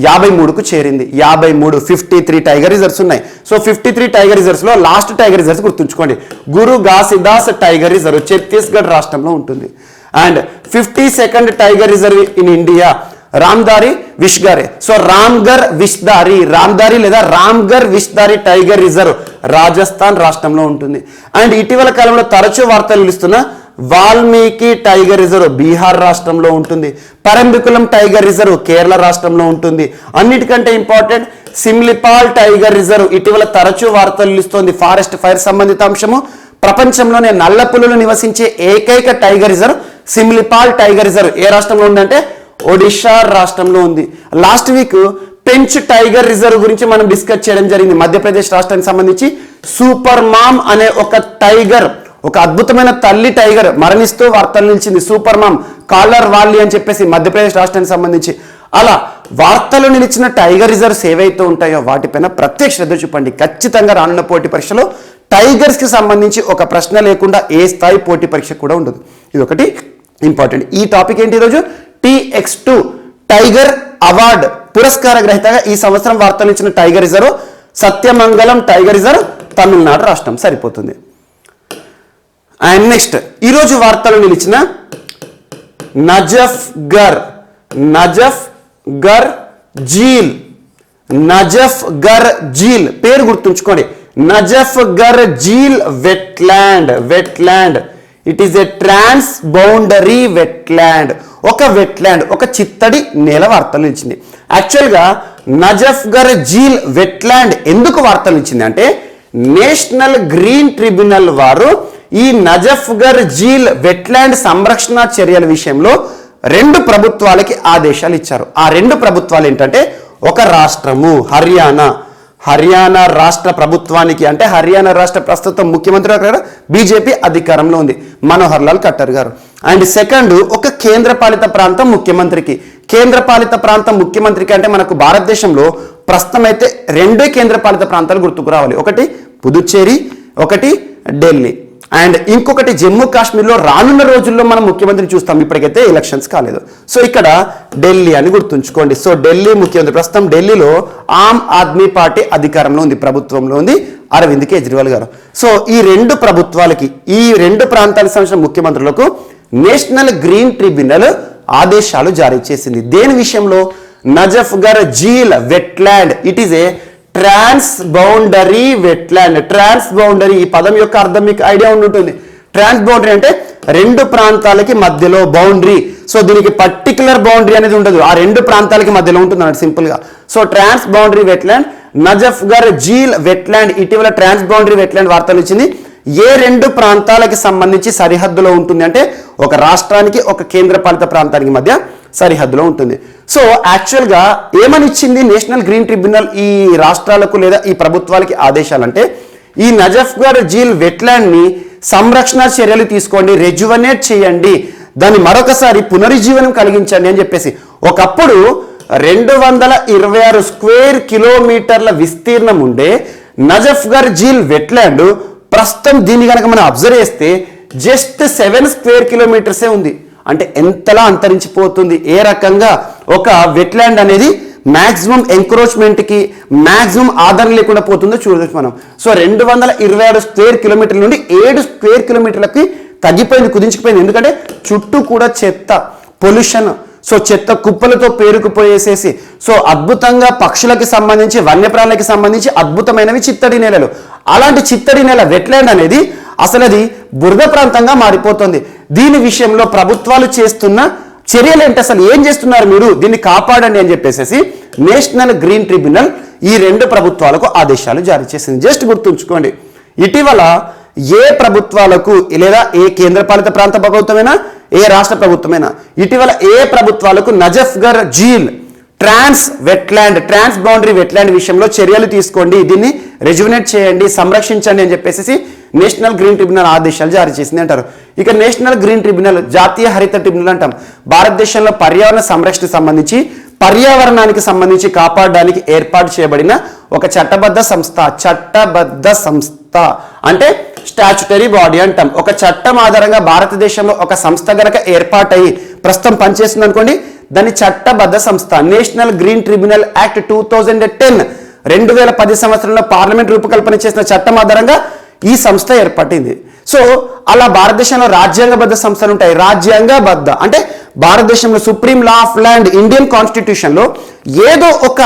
53కు చేరింది. 53 టైగర్ రిజర్వ్స్ ఉన్నాయి. సో 53 టైగర్ రిజర్వ్స్ లో లాస్ట్ టైగర్ రిజర్వ్స్ గుర్తుంచుకోండి. గురు ఘాసిదాస్ టైగర్ రిజర్వ్ ఛత్తీస్గఢ్ రాష్ట్రంలో ఉంటుంది. And 52nd tiger reserve in India Ramdari Vishgare. So Ramdari లేదా రామ్గర్ విష్దారి టైగర్ రిజర్వ్ రాజస్థాన్ రాష్ట్రంలో ఉంటుంది. అండ్ ఇటీవల కాలంలో తరచూ వార్తలు నిలుస్తున్న వాల్మీకి టైగర్ రిజర్వ్ బీహార్ రాష్ట్రంలో ఉంటుంది. పరంబికులం టైగర్ రిజర్వ్ కేరళ రాష్ట్రంలో ఉంటుంది. అన్నిటికంటే ఇంపార్టెంట్ సిమ్లిపాల్ టైగర్ రిజర్వ్ ఇటీవల తరచూ వార్తలు నిలుస్తోంది. ఫారెస్ట్ ఫైర్ సంబంధిత అంశము. ప్రపంచంలోనే నల్ల పులులు నివసించే ఏకైక tiger reserve Similipal tiger reserve ఏ రాష్ట్రంలో ఉందంటే ఒడిషా రాష్ట్రంలో ఉంది. Last week Pench tiger reserve గురించి మనం డిస్కస్ చేయడం జరిగింది. మధ్యప్రదేశ్ రాష్ట్రానికి సంబంధించి సూపర్ మామ్ అనే ఒక టైగర్, ఒక అద్భుతమైన తల్లి టైగర్ మరణిస్తూ వార్తలు నిలిచింది. సూపర్ మామ్ కాలర్ వాల్లీ అని చెప్పేసి మధ్యప్రదేశ్ రాష్ట్రానికి సంబంధించి. అలా వార్తలు నిలిచిన టైగర్ రిజర్వ్స్ ఏవైతే ఉంటాయో వాటిపైన ప్రత్యేక శ్రద్ధ చూపండి. ఖచ్చితంగా రానున్న పోటీ పరీక్షలో టైగర్స్ కి సంబంధించి ఒక ప్రశ్న లేకుండా ఏ స్థాయి పోటీ పరీక్ష కూడా ఉండదు. ఇది ఒకటి ఇంపార్టెంట్. ఈ టాపిక్ ఏంటి ఈరోజు? TX2 టైగర్ అవార్డ్ పురస్కార గ్రహీతగా ఈ సంవత్సరం వార్తలు ఇచ్చిన tiger reserve Sathyamangalam tiger reserve Tamil Nadu రాష్ట్రం. సరిపోతుంది. అండ్ నెక్స్ట్ ఈరోజు వార్తలు నిలిచిన నజఫ్ గర్ జీల్ పేరు గుర్తుంచుకోండి. Najafgarh Jheel wetland. It is a transboundary wetland. ఒక వెట్లాండ్, ఒక చిత్తడి నేల వార్తలు ఇచ్చింది. యాక్చువల్గా నజఫ్ గర్ జీల్ వెట్లాండ్ ఎందుకు వార్తలు ఇచ్చింది అంటే నేషనల్ గ్రీన్ ట్రిబ్యునల్ వారు ఈ నజఫ్ గర్ జీల్ వెట్లాండ్ సంరక్షణ చర్యల విషయంలో 2 ప్రభుత్వాలకి ఆదేశాలు ఇచ్చారు. ఆ 2 ప్రభుత్వాలు ఏంటంటే ఒక రాష్ట్రము హర్యానా రాష్ట్ర ప్రభుత్వానికి, అంటే హర్యానా రాష్ట్ర ప్రస్తుతం ముఖ్యమంత్రి గారు బీజేపీ అధికారంలో ఉంది మనోహర్ లాల్ ఖట్టర్ గారు. అండ్ సెకండ్ ఒక కేంద్రపాలిత ప్రాంతం ముఖ్యమంత్రికి. కేంద్రపాలిత ప్రాంతం ముఖ్యమంత్రికి అంటే మనకు భారతదేశంలో ప్రస్తుతం అయితే 2 కేంద్రపాలిత ప్రాంతాలు గుర్తుకు రావాలి. ఒకటి పుదుచ్చేరి, ఒకటి ఢిల్లీ. అండ్ ఇంకొకటి జమ్మూ కాశ్మీర్లో రానున్న రోజుల్లో మనం ముఖ్యమంత్రిని చూస్తాం. ఇప్పటికైతే ఎలక్షన్స్ కాలేదు. సో ఇక్కడ ఢిల్లీ అని గుర్తుంచుకోండి. సో ఢిల్లీ ముఖ్యమంత్రి ప్రస్తుతం ఢిల్లీలో ఆమ్ ఆద్మీ పార్టీ అధికారంలో ఉంది, ప్రభుత్వంలో ఉంది అరవింద్ కేజ్రీవాల్ గారు. సో ఈ 2 ప్రభుత్వాలకి, ఈ 2 ప్రాంతాలకు సంబంధించిన ముఖ్యమంత్రులకు నేషనల్ గ్రీన్ ట్రిబ్యునల్ ఆదేశాలు జారీ చేసింది. దేని విషయంలో? Najafgarh Jheel wetland. It is a transboundary wetland. Transboundary ఈ పదం యొక్క అర్థం మీకు ఐడియా ఉంటుంది. ట్రాన్స్ బౌండరీ అంటే 2 ప్రాంతాలకి మధ్యలో బౌండరీ. సో దీనికి పర్టికులర్ బౌండరీ అనేది ఉండదు, ఆ 2 ప్రాంతాలకి మధ్యలో ఉంటుంది అన్నట్టు సింపుల్ గా. So transboundary wetland Najafgarh Jheel wetland ఇటీవల ట్రాన్స్ బౌండరీ వెట్లాండ్ వార్తలు ఇచ్చింది. ఏ 2 ప్రాంతాలకి సంబంధించి సరిహద్దులో ఉంటుంది అంటే ఒక రాష్ట్రానికి, ఒక కేంద్రపాలిత ప్రాంతానికి మధ్య సరిహద్దులో ఉంటుంది. సో యాక్చువల్గా ఏమని ఇచ్చింది నేషనల్ గ్రీన్ ట్రిబ్యునల్ ఈ రాష్ట్రాలకు లేదా ఈ ప్రభుత్వాలకి ఆదేశాలంటే ఈ నజఫ్ గర్ జీల్ వెట్లాండ్ ని సంరక్షణ చర్యలు తీసుకోండి, రెజ్యువనేట్ చేయండి, దాన్ని మరొకసారి పునరుజ్జీవనం కలిగించండి అని చెప్పేసి. ఒకప్పుడు 226 స్క్వేర్ కిలోమీటర్ల విస్తీర్ణం ఉండే నజఫ్ గర్ జీల్ వెట్లాండ్ ప్రస్తుతం దీన్ని కనుక మనం అబ్జర్వ్ చేస్తే జస్ట్ 7 స్క్వేర్ కిలోమీటర్సే ఉంది. అంటే ఎంతలా అంతరించిపోతుంది. ఏ రకంగా ఒక వెట్లాండ్ అనేది మాక్సిమం ఎంక్రోచ్మెంట్ కి మాక్సిమం ఆదరణ లేకుండా పోతుందో చూడవచ్చు మనం. సో 226 స్క్వేర్ కిలోమీటర్ల నుండి 7 స్క్వేర్ కిలోమీటర్లకి తగ్గిపోయింది, కుదించుకుపోయింది. ఎందుకంటే చుట్టూ కూడా చెత్త, పొల్యూషన్, సో చెత్త కుప్పలతో పేరుకుపోయేసేసి. సో అద్భుతంగా పక్షులకి సంబంధించి, వన్యప్రాణులకి సంబంధించి అద్భుతమైనవి చిత్తడి నేలలు. అలాంటి చిత్తడి నేల వెట్లాండ్ అనేది అసలు అది బురద ప్రాంతంగా మారిపోతుంది. దీని విషయంలో ప్రభుత్వాలు చేస్తున్న చర్యలు ఏంటి, అసలు ఏం చేస్తున్నారు మీరు, దీన్ని కాపాడండి అని చెప్పేసి నేషనల్ గ్రీన్ ట్రిబ్యునల్ ఈ 2 ప్రభుత్వాలకు ఆదేశాలు జారీ చేసింది. జస్ట్ గుర్తుంచుకోండి. ఇటీవల ఏ ప్రభుత్వాలకు లేదా ఏ కేంద్రపాలిత ప్రాంత ప్రభుత్వమైనా, ఏ రాష్ట్ర ప్రభుత్వమైనా ఇటీవల ఏ ప్రభుత్వాలకు నజఫ్ గర్ జీల్ ట్రాన్స్ బౌండరీ వెట్లాండ్ విషయంలో చర్యలు తీసుకోండి, దీన్ని రెజ్యువనేట్ చేయండి, సంరక్షించండి అని చెప్పేసి నేషనల్ గ్రీన్ ట్రిబ్యునల్ ఆదేశాలు జారీ చేసింది అంటారు. ఇక నేషనల్ గ్రీన్ ట్రిబ్యునల్, జాతీయ హరిత ట్రిబ్యునల్ అంటాం. భారతదేశంలో పర్యావరణ సంరక్షణకు సంబంధించి పర్యావరణానికి సంబంధించి కాపాడడానికి ఏర్పాటు చేయబడిన ఒక చట్టబద్ధ సంస్థ అంటే స్టాచ్యుటరీ బాడీ అంటాం. ఒక చట్టం ఆధారంగా భారతదేశంలో ఒక సంస్థ గనక ఏర్పాటయి ప్రస్తుతం పనిచేస్తుంది అనుకోండి, దాని చట్టబద్ధ సంస్థ. నేషనల్ గ్రీన్ ట్రిబ్యునల్ యాక్ట్ 2010 2010 సంవత్సరంలో పార్లమెంట్ రూపకల్పన చేసిన చట్టం ఆధారంగా ఈ సంస్థ ఏర్పడింది. సో అలా భారతదేశంలో రాజ్యాంగబద్ధ సంస్థలు ఉంటాయి. రాజ్యాంగబద్ధ అంటే భారతదేశంలో supreme law of land Indian constitution లో ఏదో ఒక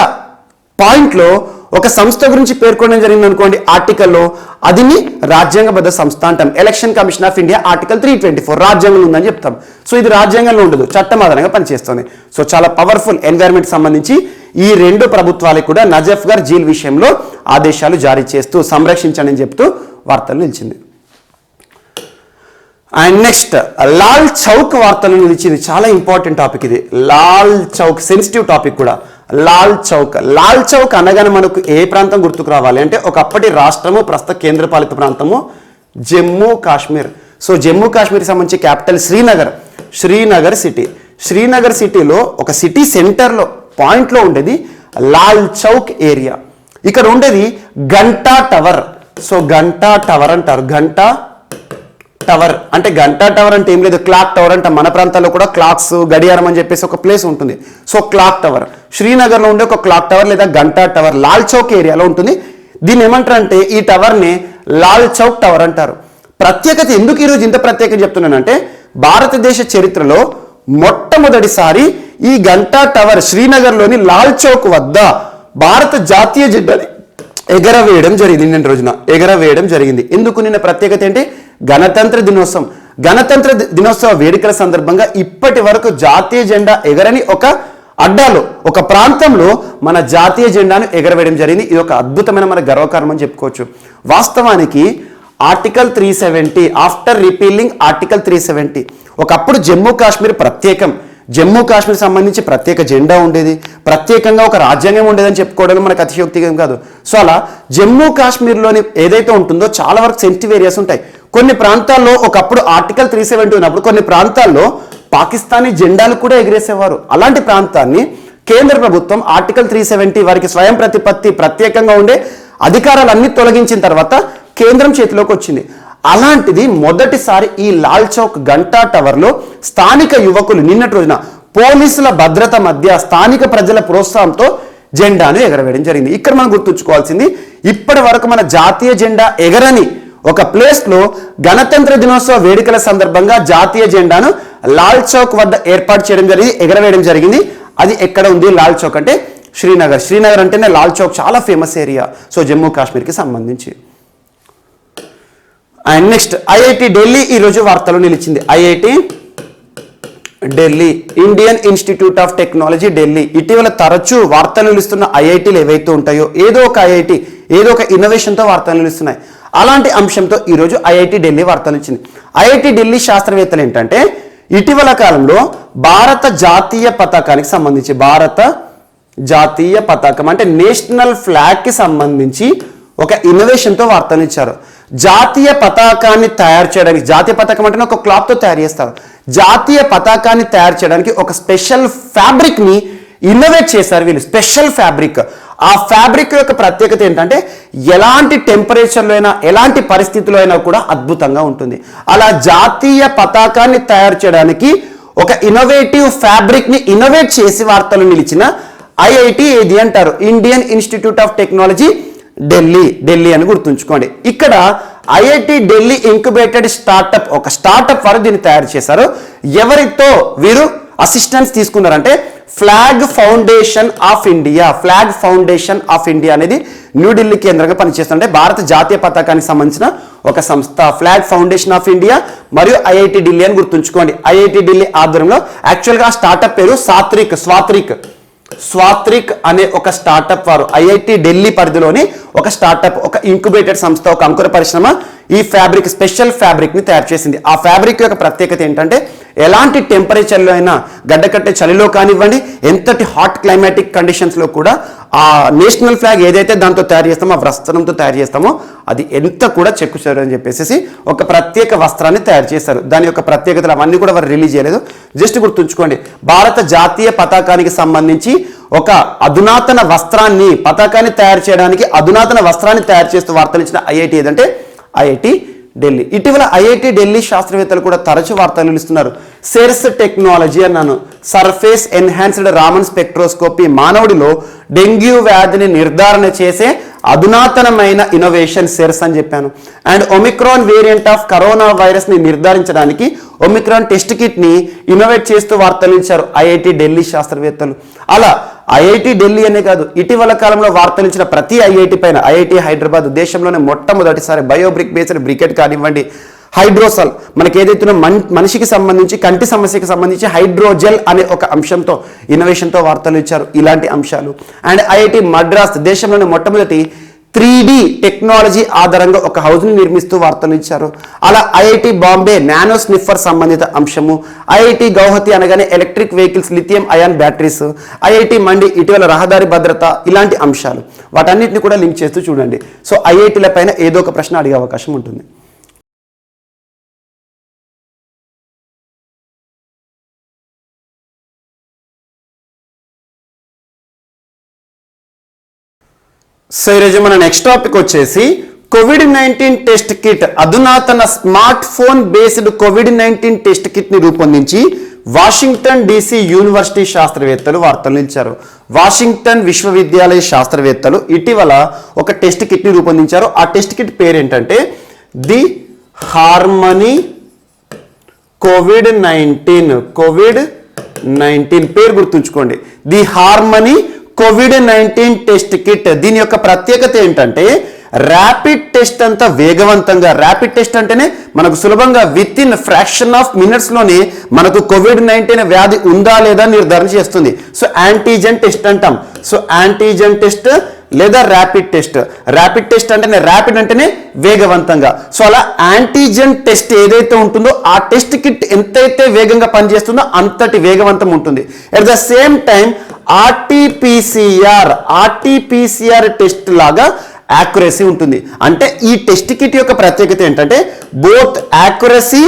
పాయింట్ లో ఒక సంస్థ గురించి పేర్కొనడం జరిగింది అనుకోండి ఆర్టికల్లో, అదిని రాజ్యాంగబద్ధ సంస్థ అంటాం. Election commission of India article 324 రాజ్యాంగంలో ఉందని చెప్తాం. సో ఇది రాజ్యాంగంలో ఉండదు, చట్టం ఆధారంగా పనిచేస్తుంది. సో చాలా పవర్ఫుల్ ఎన్వైరన్మెంట్ సంబంధించి ఈ రెండు ప్రభుత్వాలకు కూడా నజఫ్ గారు జీల్ విషయంలో ఆదేశాలు జారీ చేస్తూ సంరక్షించండి అని చెప్తూ వార్తలు నిలిచింది. అండ్ నెక్స్ట్ లాల్ చౌక్ వార్తలు నిలిచింది. చాలా ఇంపార్టెంట్ టాపిక్ ఇది. లాల్ చౌక్ సెన్సిటివ్ టాపిక్ కూడా. లాల్ చౌక్ అనగానే మనకు ఏ ప్రాంతం గుర్తుకు రావాలి అంటే ఒకప్పటి రాష్ట్రము, ప్రస్తుత కేంద్రపాలిత ప్రాంతము జమ్మూ కాశ్మీర్. సో జమ్మూ కాశ్మీర్కి సంబంధించి క్యాపిటల్ శ్రీనగర్ సిటీలో ఒక సిటీ సెంటర్లో పాయింట్లో ఉండేది లాల్ చౌక్ ఏరియా. ఇక్కడ ఉండేది Ganta tower. So Ganta tower అంటారు. గంటా టవర్ అంటే ఏం లేదు, క్లాక్ టవర్ అంట. మన ప్రాంతాల్లో కూడా క్లాక్స్, గడియారం అని చెప్పేసి ఒక ప్లేస్ ఉంటుంది. సో క్లాక్ టవర్ శ్రీనగర్లో ఉండే ఒక క్లాక్ టవర్ లేదా గంటా టవర్ లాల్ చౌక్ ఏరియాలో ఉంటుంది. దీన్ని ఏమంటారు అంటే ఈ టవర్ని లాల్ చౌక్ టవర్ అంటారు. ప్రత్యేకత ఎందుకు ఈరోజు ఇంత ప్రత్యేకత చెప్తున్నానంటే భారతదేశ చరిత్రలో మొట్టమొదటిసారి ఈ గంటా టవర్ శ్రీనగర్లోని లాల్ చౌక్ వద్ద భారత జాతీయ జెండాని ఎగరవేయడం జరిగింది. నిన్న రోజున ఎగరవేయడం జరిగింది. ఎందుకు? నిన్న ప్రత్యేకత ఏంటి? గణతంత్ర దినోత్సవ వేడుకల సందర్భంగా ఇప్పటి వరకు జాతీయ జెండా ఎగరని ఒక అడ్డాలో, ఒక ప్రాంతంలో మన జాతీయ జెండాను ఎగరవేయడం జరిగింది. ఇది ఒక అద్భుతమైన మన గర్వకారణం అని చెప్పుకోవచ్చు. వాస్తవానికి ఆర్టికల్ 370 ఆఫ్టర్ రిపీలింగ్ ఆర్టికల్ 370 ఒకప్పుడు జమ్మూ కాశ్మీర్ సంబంధించి ప్రత్యేక జెండా ఉండేది, ప్రత్యేకంగా ఒక రాజ్యాంగం ఉండేదని చెప్పుకోవడం మనకు అతిశయోక్తిగా కాదు. సో అలా జమ్మూ కాశ్మీర్లోని ఏదైతే ఉంటుందో చాలా వరకు సెన్సిటివ్ ఏరియాస్ ఉంటాయి. కొన్ని ప్రాంతాల్లో ఒకప్పుడు ఆర్టికల్ 370 ఉన్నప్పుడు కొన్ని ప్రాంతాల్లో పాకిస్తానీ జెండాలు కూడా ఎగిరేసేవారు. అలాంటి ప్రాంతాన్ని కేంద్ర ప్రభుత్వం ఆర్టికల్ 370 వారికి స్వయం ప్రతిపత్తి, ప్రత్యేకంగా ఉండే అధికారాలన్నీ తొలగించిన తర్వాత కేంద్రం చేతిలోకి వచ్చింది. అలాంటిది మొదటిసారి ఈ లాల్ చౌక్ గంటా టవర్లో స్థానిక యువకులు నిన్నటి రోజున పోలీసుల భద్రత మధ్య స్థానిక ప్రజల ప్రోత్సాహంతో జెండాను ఎగరవేయడం జరిగింది. ఇక్కడ మనం గుర్తుంచుకోవాల్సింది, ఇప్పటి వరకు మన జాతీయ జెండా ఎగరని ఒక ప్లేస్లో గణతంత్ర దినోత్సవ వేడుకల సందర్భంగా జాతీయ జెండాను లాల్ చౌక్ వద్ద ఏర్పాటు చేయడం జరిగింది, ఎగరవేయడం జరిగింది. అది ఎక్కడ ఉంది? లాల్ చౌక్ అంటే శ్రీనగర్ అంటేనే లాల్ చౌక్ చాలా ఫేమస్ ఏరియా. సో జమ్మూ కాశ్మీర్కి సంబంధించి. అండ్ నెక్స్ట్ ఐఐటి ఢిల్లీ ఈరోజు వార్తలు నిలిచింది. IIT Delhi, Indian institute of technology Delhi. ఇటీవల తరచూ వార్తలు నిలుస్తున్న ఐఐటీలు ఏవైతే ఉంటాయో ఏదో ఒక ఐఐటి ఏదో ఒక ఇన్నోవేషన్తో వార్తలు నిలుస్తున్నాయి. అలాంటి అంశంతో ఈరోజు ఐఐటి ఢిల్లీ వార్తలు ఇచ్చింది. ఐఐటి ఢిల్లీ శాస్త్రవేత్తలు ఏంటంటే ఇటీవల కాలంలో భారత జాతీయ పతాకానికి సంబంధించి, భారత జాతీయ పతాకం అంటే నేషనల్ ఫ్లాగ్కి సంబంధించి ఒక ఇన్నోవేషన్తో వార్తలు ఇచ్చారు. జాతీయ పతాకాన్ని తయారు చేయడానికి, జాతీయ పతాకం అంటే ఒక క్లాత్తో తయారు చేస్తారు. జాతీయ పతాకాన్ని తయారు చేయడానికి ఒక స్పెషల్ ఫ్యాబ్రిక్ని ఇన్నోవేట్ చేశారు వీళ్ళు. Special fabric. ఆ ఫ్యాబ్రిక్ యొక్క ప్రత్యేకత ఏంటంటే ఎలాంటి టెంపరేచర్లో అయినా, ఎలాంటి పరిస్థితుల్లో అయినా కూడా అద్భుతంగా ఉంటుంది. అలా జాతీయ పతాకాన్ని తయారు చేయడానికి ఒక ఇన్నోవేటివ్ ఫ్యాబ్రిక్ని ఇన్నోవేట్ చేసి వార్తలు నిలిచిన ఐఐటి ఏది అంటారు? Indian institute of technology Delhi అని గుర్తుంచుకోండి. ఇక్కడ ఐఐటి ఢిల్లీ ఇంక్యుబేటెడ్ స్టార్టప్, ఒక స్టార్టప్ వారు దీన్ని తయారు చేశారు. ఎవరితో వీరు అసిస్టెన్స్ తీసుకున్నారంటే ఫ్లాగ్ ఫౌండేషన్ ఆఫ్ ఇండియా అనేది న్యూఢిల్లీ కేంద్రంగా పనిచేస్తుంటే భారత జాతీయ పతాకానికి సంబంధించిన ఒక సంస్థ. ఫ్లాగ్ ఫౌండేషన్ ఆఫ్ ఇండియా మరియు ఐఐటి ఢిల్లీ అని గుర్తుంచుకోండి. ఐఐటి ఢిల్లీ ఆధ్వర్యంలో యాక్చువల్గా ఆ స్టార్టప్ పేరు స్వాత్రిక్ అనే ఒక స్టార్టప్ వారు ఐఐటి ఢిల్లీ పరిధిలోని ఒక స్టార్టప్, ఒక ఇంక్యుబేటెడ్ సంస్థ, ఒక అంకుర పరిశ్రమ ఈ ఫ్యాబ్రిక్, స్పెషల్ ఫ్యాబ్రిక్ ని తయారు చేసింది. ఆ ఫ్యాబ్రిక్ యొక్క ప్రత్యేకత ఏంటంటే ఎలాంటి టెంపరేచర్లో అయినా గడ్డకట్టే చలిలో కానివ్వండి, ఎంతటి హాట్ క్లైమాటిక్ కండిషన్స్లో కూడా ఆ నేషనల్ ఫ్లాగ్ ఏదైతే దాంతో తయారు చేస్తామో, ఆ వస్త్రంతో తయారు చేస్తామో అది ఎంత కూడా చెక్కుచారు అని చెప్పేసి ఒక ప్రత్యేక వస్త్రాన్ని తయారు చేశారు. దాని యొక్క ప్రత్యేకతలు అవన్నీ కూడా వారు రిలీజ్ చేయలేదు. జస్ట్ గుర్తుంచుకోండి, భారత జాతీయ పతాకానికి సంబంధించి ఒక అధునాతన వస్త్రాన్ని, పతాకాన్ని తయారు చేయడానికి అధునాతన వస్త్రాన్ని తయారు చేస్తూ వార్తలు ఇచ్చిన ఐఐటి ఏదంటే ఐఐటి ఢిల్లీ. ఇటీవల ఐఐటి ఢిల్లీ శాస్త్రవేత్తలు కూడా తరచు వార్తలు ఇస్తున్నారు. సెర్స్ టెక్నాలజీ అన్నాను, సర్ఫేస్ ఎన్హాన్స్డ్ రామన్ స్పెక్ట్రోస్కోపీ, మానవుడిలో డెంగ్యూ వ్యాధిని నిర్ధారణ చేసే అధునాతనమైన ఇన్నోవేషన్ సెర్స్ అని చెప్పాను. And omicron variant of corona virus ని నిర్ధారించడానికి ఒమిక్రాన్ టెస్ట్ కిట్ ని ఇన్నోవేట్ చేస్తూ వార్తలు ఇచ్చారు ఐఐటి ఢిల్లీ శాస్త్రవేత్తలు. అలా ఐఐటి ఢిల్లీ అనే కాదు, ఇటీవల కాలంలో వార్తలు ఇచ్చిన ప్రతి ఐఐటి పైన, ఐఐటి హైదరాబాద్ దేశంలోనే మొట్టమొదటిసారి బయోబ్రిక్ బేస్డ్ బ్రికెట్ కానివ్వండి, హైడ్రోసల్ మనకి ఏదైతే మనిషికి సంబంధించి కంటి సమస్యకి సంబంధించి హైడ్రోజెల్ అనే ఒక అంశంతో ఇన్నోవేషన్తో వార్తలు ఇచ్చారు. ఇలాంటి అంశాలు. అండ్ ఐఐటి మద్రాస్ దేశంలోనే మొట్టమొదటి 3D టెక్నాలజీ ఆధారంగా ఒక హౌస్ని నిర్మిస్తూ వార్తలు ఇచ్చారు. అలా ఐఐటి బాంబే నానో స్నిఫర్ సంబంధిత అంశము, ఐఐటి గౌహతి అనగానే electric vehicles, lithium ion batteries, IIT Mandi ఇటీవల రహదారి భద్రత, ఇలాంటి అంశాలు వాటన్నిటిని కూడా లింక్ చేస్తూ చూడండి. సో ఐఐటీల పైన ఏదో ఒక ప్రశ్న అడిగే అవకాశం ఉంటుంది. సో ఈరోజు మన నెక్స్ట్ టాపిక్ వచ్చేసి కోవిడ్-19 టెస్ట్ కిట్. అధునాతన smart phone based COVID-19 test kit ని రూపొందించి వాషింగ్టన్ డీసీ యూనివర్సిటీ శాస్త్రవేత్తలు వార్తలు ఇచ్చారు. వాషింగ్టన్ విశ్వవిద్యాలయ శాస్త్రవేత్తలు ఇటీవల ఒక టెస్ట్ కిట్ ని రూపొందించారు. ఆ టెస్ట్ కిట్ పేరు ఏంటంటే ది హార్మనీ కోవిడ్-19 పేరు గుర్తుంచుకోండి, the harmony COVID-19 test kit. దీని యొక్క ప్రత్యేకత ఏంటంటే ర్యాపిడ్ టెస్ట్ అంతా వేగవంతంగా, ర్యాపిడ్ టెస్ట్ అంటేనే మనకు సులభంగా with in fraction of minutes లోనే మనకు కోవిడ్-19 వ్యాధి ఉందా లేదా నిర్ధారణ చేస్తుంది. సో యాంటీజెన్ టెస్ట్ అంటాం. సో యాంటీజెన్ టెస్ట్ లేదా ర్యాపిడ్ టెస్ట్. ర్యాపిడ్ టెస్ట్ అంటేనే, ర్యాపిడ్ అంటేనే వేగవంతంగా. సో అలా యాంటీజెన్ టెస్ట్ ఏదైతే ఉంటుందో ఆ టెస్ట్ కిట్ ఎంతైతే వేగంగా పనిచేస్తుందో అంతటి వేగవంతం ఉంటుంది. At the same time RTPCR test లాగా యాక్యురసీ ఉంటుంది. అంటే ఈ టెస్ట్ కిట్ యొక్క ప్రత్యేకత ఏంటంటే బోత్ యాక్యురసీ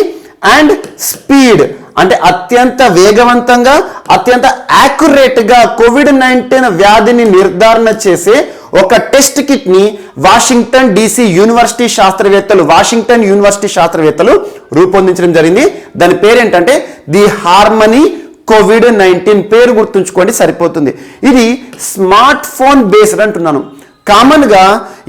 అండ్ స్పీడ్, అంటే అత్యంత వేగవంతంగా, అత్యంత యాక్యురేట్ గా కోవిడ్-19 వ్యాధిని నిర్ధారణ చేసే ఒక టెస్ట్ కిట్ ని వాషింగ్టన్ డీసీ యూనివర్సిటీ శాస్త్రవేత్తలు రూపొందించడం జరిగింది. దాని పేరేంటంటే ది హార్మనీ కోవిడ్-19. పేరు గుర్తుంచుకోండి సరిపోతుంది. ఇది స్మార్ట్ ఫోన్ బేస్డ్ అంటున్నాను. కామన్గా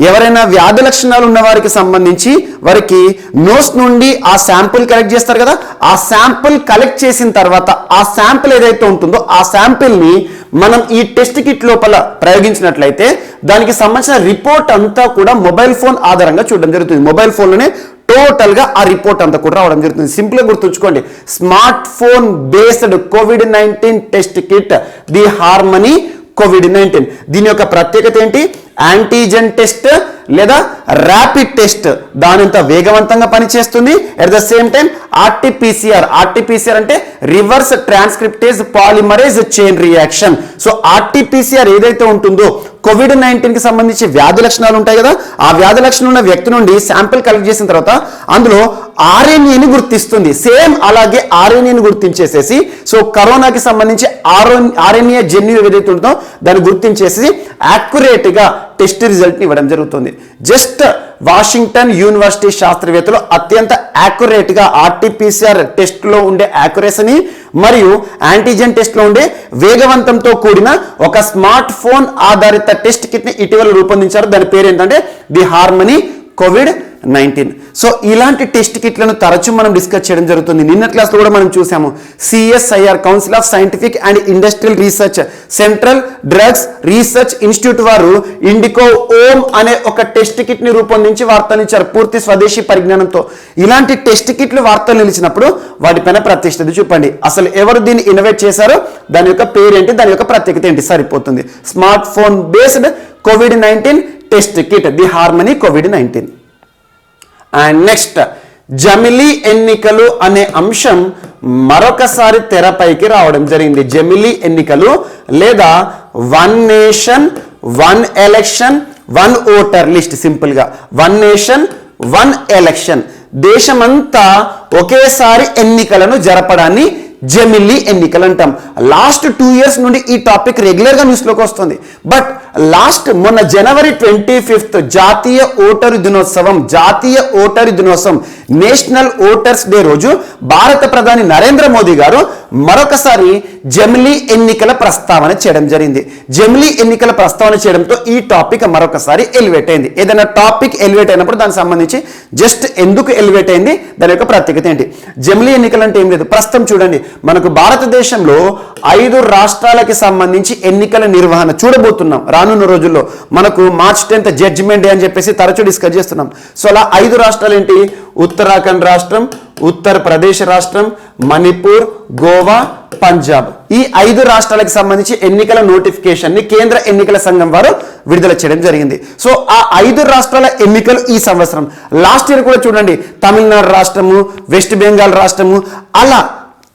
ఎవరైనా వ్యాధి లక్షణాలు ఉన్న వారికి సంబంధించి వారికి నోస్ నుండి ఆ శాంపుల్ కలెక్ట్ చేస్తారు కదా, ఆ శాంపుల్ కలెక్ట్ చేసిన తర్వాత ఆ శాంపుల్ ఏదైతే ఉంటుందో ఆ శాంపుల్ని మనం ఈ టెస్ట్ కిట్ లోపల ప్రయోగించినట్లయితే దానికి సంబంధించిన రిపోర్ట్ అంతా కూడా మొబైల్ ఫోన్ ఆధారంగా చూడడం జరుగుతుంది. మొబైల్ ఫోన్లోనే టోటల్ గా ఆ రిపోర్ట్ అంతా కూడా రావడం జరుగుతుంది. సింపుల్ గా గుర్తుంచుకోండి, smart phone based COVID-19 test kit the harmony COVID-19. దీని యొక్క ప్రత్యేకత ఏంటి? యాంటీజెన్ టెస్ట్ లేదా ర్యాపిడ్ టెస్ట్ దానింత వేగవంతంగా పనిచేస్తుంది. At the same time RTPCR అంటే reverse transcriptase polymerase chain reaction. So RTPCR ఏదైతే ఉంటుందో కోవిడ్-19 కి సంబంధించి వ్యాధి లక్షణాలు ఉంటాయి కదా, ఆ వ్యాధి లక్షణం ఉన్న వ్యక్తి నుండి శాంపిల్ కలెక్ట్ చేసిన తర్వాత అందులో ఆర్ఎన్ఏని గుర్తిస్తుంది. సేమ్ అలాగే ఆర్ఎన్ఏని గుర్తించేసేసి సో కరోనాకి సంబంధించి ఆర్ఎన్ఏ జన్యు ఏదైతే ఉంటుందో దాన్ని గుర్తించేసి యాక్యురేట్ గా టెస్ట్ రిజల్ట్ ని ఇవ్వడం జరుగుతుంది. జస్ట్ వాషింగ్టన్ యూనివర్సిటీ శాస్త్రవేత్తలు అత్యంత యాక్యురేట్ గా ఆర్టీపీసీఆర్ టెస్ట్ లో ఉండే యాక్యురసీని మరియు యాంటీజెన్ టెస్ట్ లో ఉండే వేగవంతంతో కూడిన ఒక స్మార్ట్ ఫోన్ ఆధారిత టెస్ట్ కిట్ ని ఇటీవల రూపొందించారు. దాని పేరు ఏంటంటే ది హార్మనీ కోవిడ్-19. సో ఇలాంటి టెస్ట్ కిట్లను తరచూ మనం డిస్కస్ చేయడం జరుగుతుంది. నిన్న క్లాస్లో కూడా మనం చూసాము. CSIR council of scientific and industrial research, central drugs research institute వారు ఇండికో ఓమ్ అనే ఒక టెస్ట్ కిట్ ని రూపొందించి వార్తలు ఇచ్చారు పూర్తి స్వదేశీ పరిజ్ఞానంతో. ఇలాంటి టెస్ట్ కిట్లు వార్తలు నిలిచినప్పుడు వాటిపైన ప్రతిష్టత చూపండి. అసలు ఎవరు దీన్ని ఇన్నోవేట్ చేశారో, దాని యొక్క పేరేంటి, దాని యొక్క ప్రత్యేకత ఏంటి, సరిపోతుంది. Smart phone based COVID-19 test kit the harmony COVID-19. And next జమిలీ ఎన్నికలు అనే అంశం మరొకసారి తెరపైకి రావడం జరిగింది. జమిలీ ఎన్నికలు లేదా one nation one election one voter list. Simple గా వన్ నేషన్ వన్ ఎలక్షన్, దేశమంతా ఒకేసారి ఎన్నికలను జరపడాన్ని జమిలీ ఎన్నికలు అంటాం. లాస్ట్ 2 years నుండి ఈ టాపిక్ రెగ్యులర్ గా న్యూస్ లోకి వస్తుంది. బట్ మొన్న జనవరి 25th జాతీయ ఓటరు దినోత్సవం నేషనల్ ఓటర్స్ డే రోజు భారత ప్రధాని నరేంద్ర మోదీ గారు మరొకసారి జమిలీ ఎన్నికల ప్రస్తావన చేయడం జరిగింది. జమిలీ ఎన్నికల ప్రస్తావన చేయడంతో ఈ టాపిక్ మరొకసారి ఎలివేట్ అయింది. ఏదైనా టాపిక్ ఎలివేట్ అయినప్పుడు దానికి సంబంధించి జస్ట్ ఎందుకు ఎలివేట్ అయింది, దాని యొక్క ప్రత్యేకత ఏంటి. జమిలీ ఎన్నికలు అంటే ఏం లేదు. ప్రస్తుతం చూడండి, మనకు భారతదేశంలో 5 రాష్ట్రాలకి సంబంధించి ఎన్నికల నిర్వహణ చూడబోతున్నాం. రానున్న రోజుల్లో మనకు March 10th జడ్జిమెంట్ డే అని చెప్పేసి తరచూ డిస్కస్ చేస్తున్నాం. సో అలా 5 రాష్ట్రాలు ఏంటి? ఉత్తరాఖండ్ రాష్ట్రం, ఉత్తరప్రదేశ్ రాష్ట్రం, మణిపూర్, గోవా, పంజాబ్. ఈ 5 రాష్ట్రాలకు సంబంధించి ఎన్నికల నోటిఫికేషన్ ని కేంద్ర ఎన్నికల సంఘం వారు విడుదల చేయడం జరిగింది. సో ఆ 5 రాష్ట్రాల ఎన్నికలు ఈ సంవత్సరం. లాస్ట్ ఇయర్ కూడా చూడండి, తమిళనాడు రాష్ట్రము, వెస్ట్ బెంగాల్ రాష్ట్రము, అలా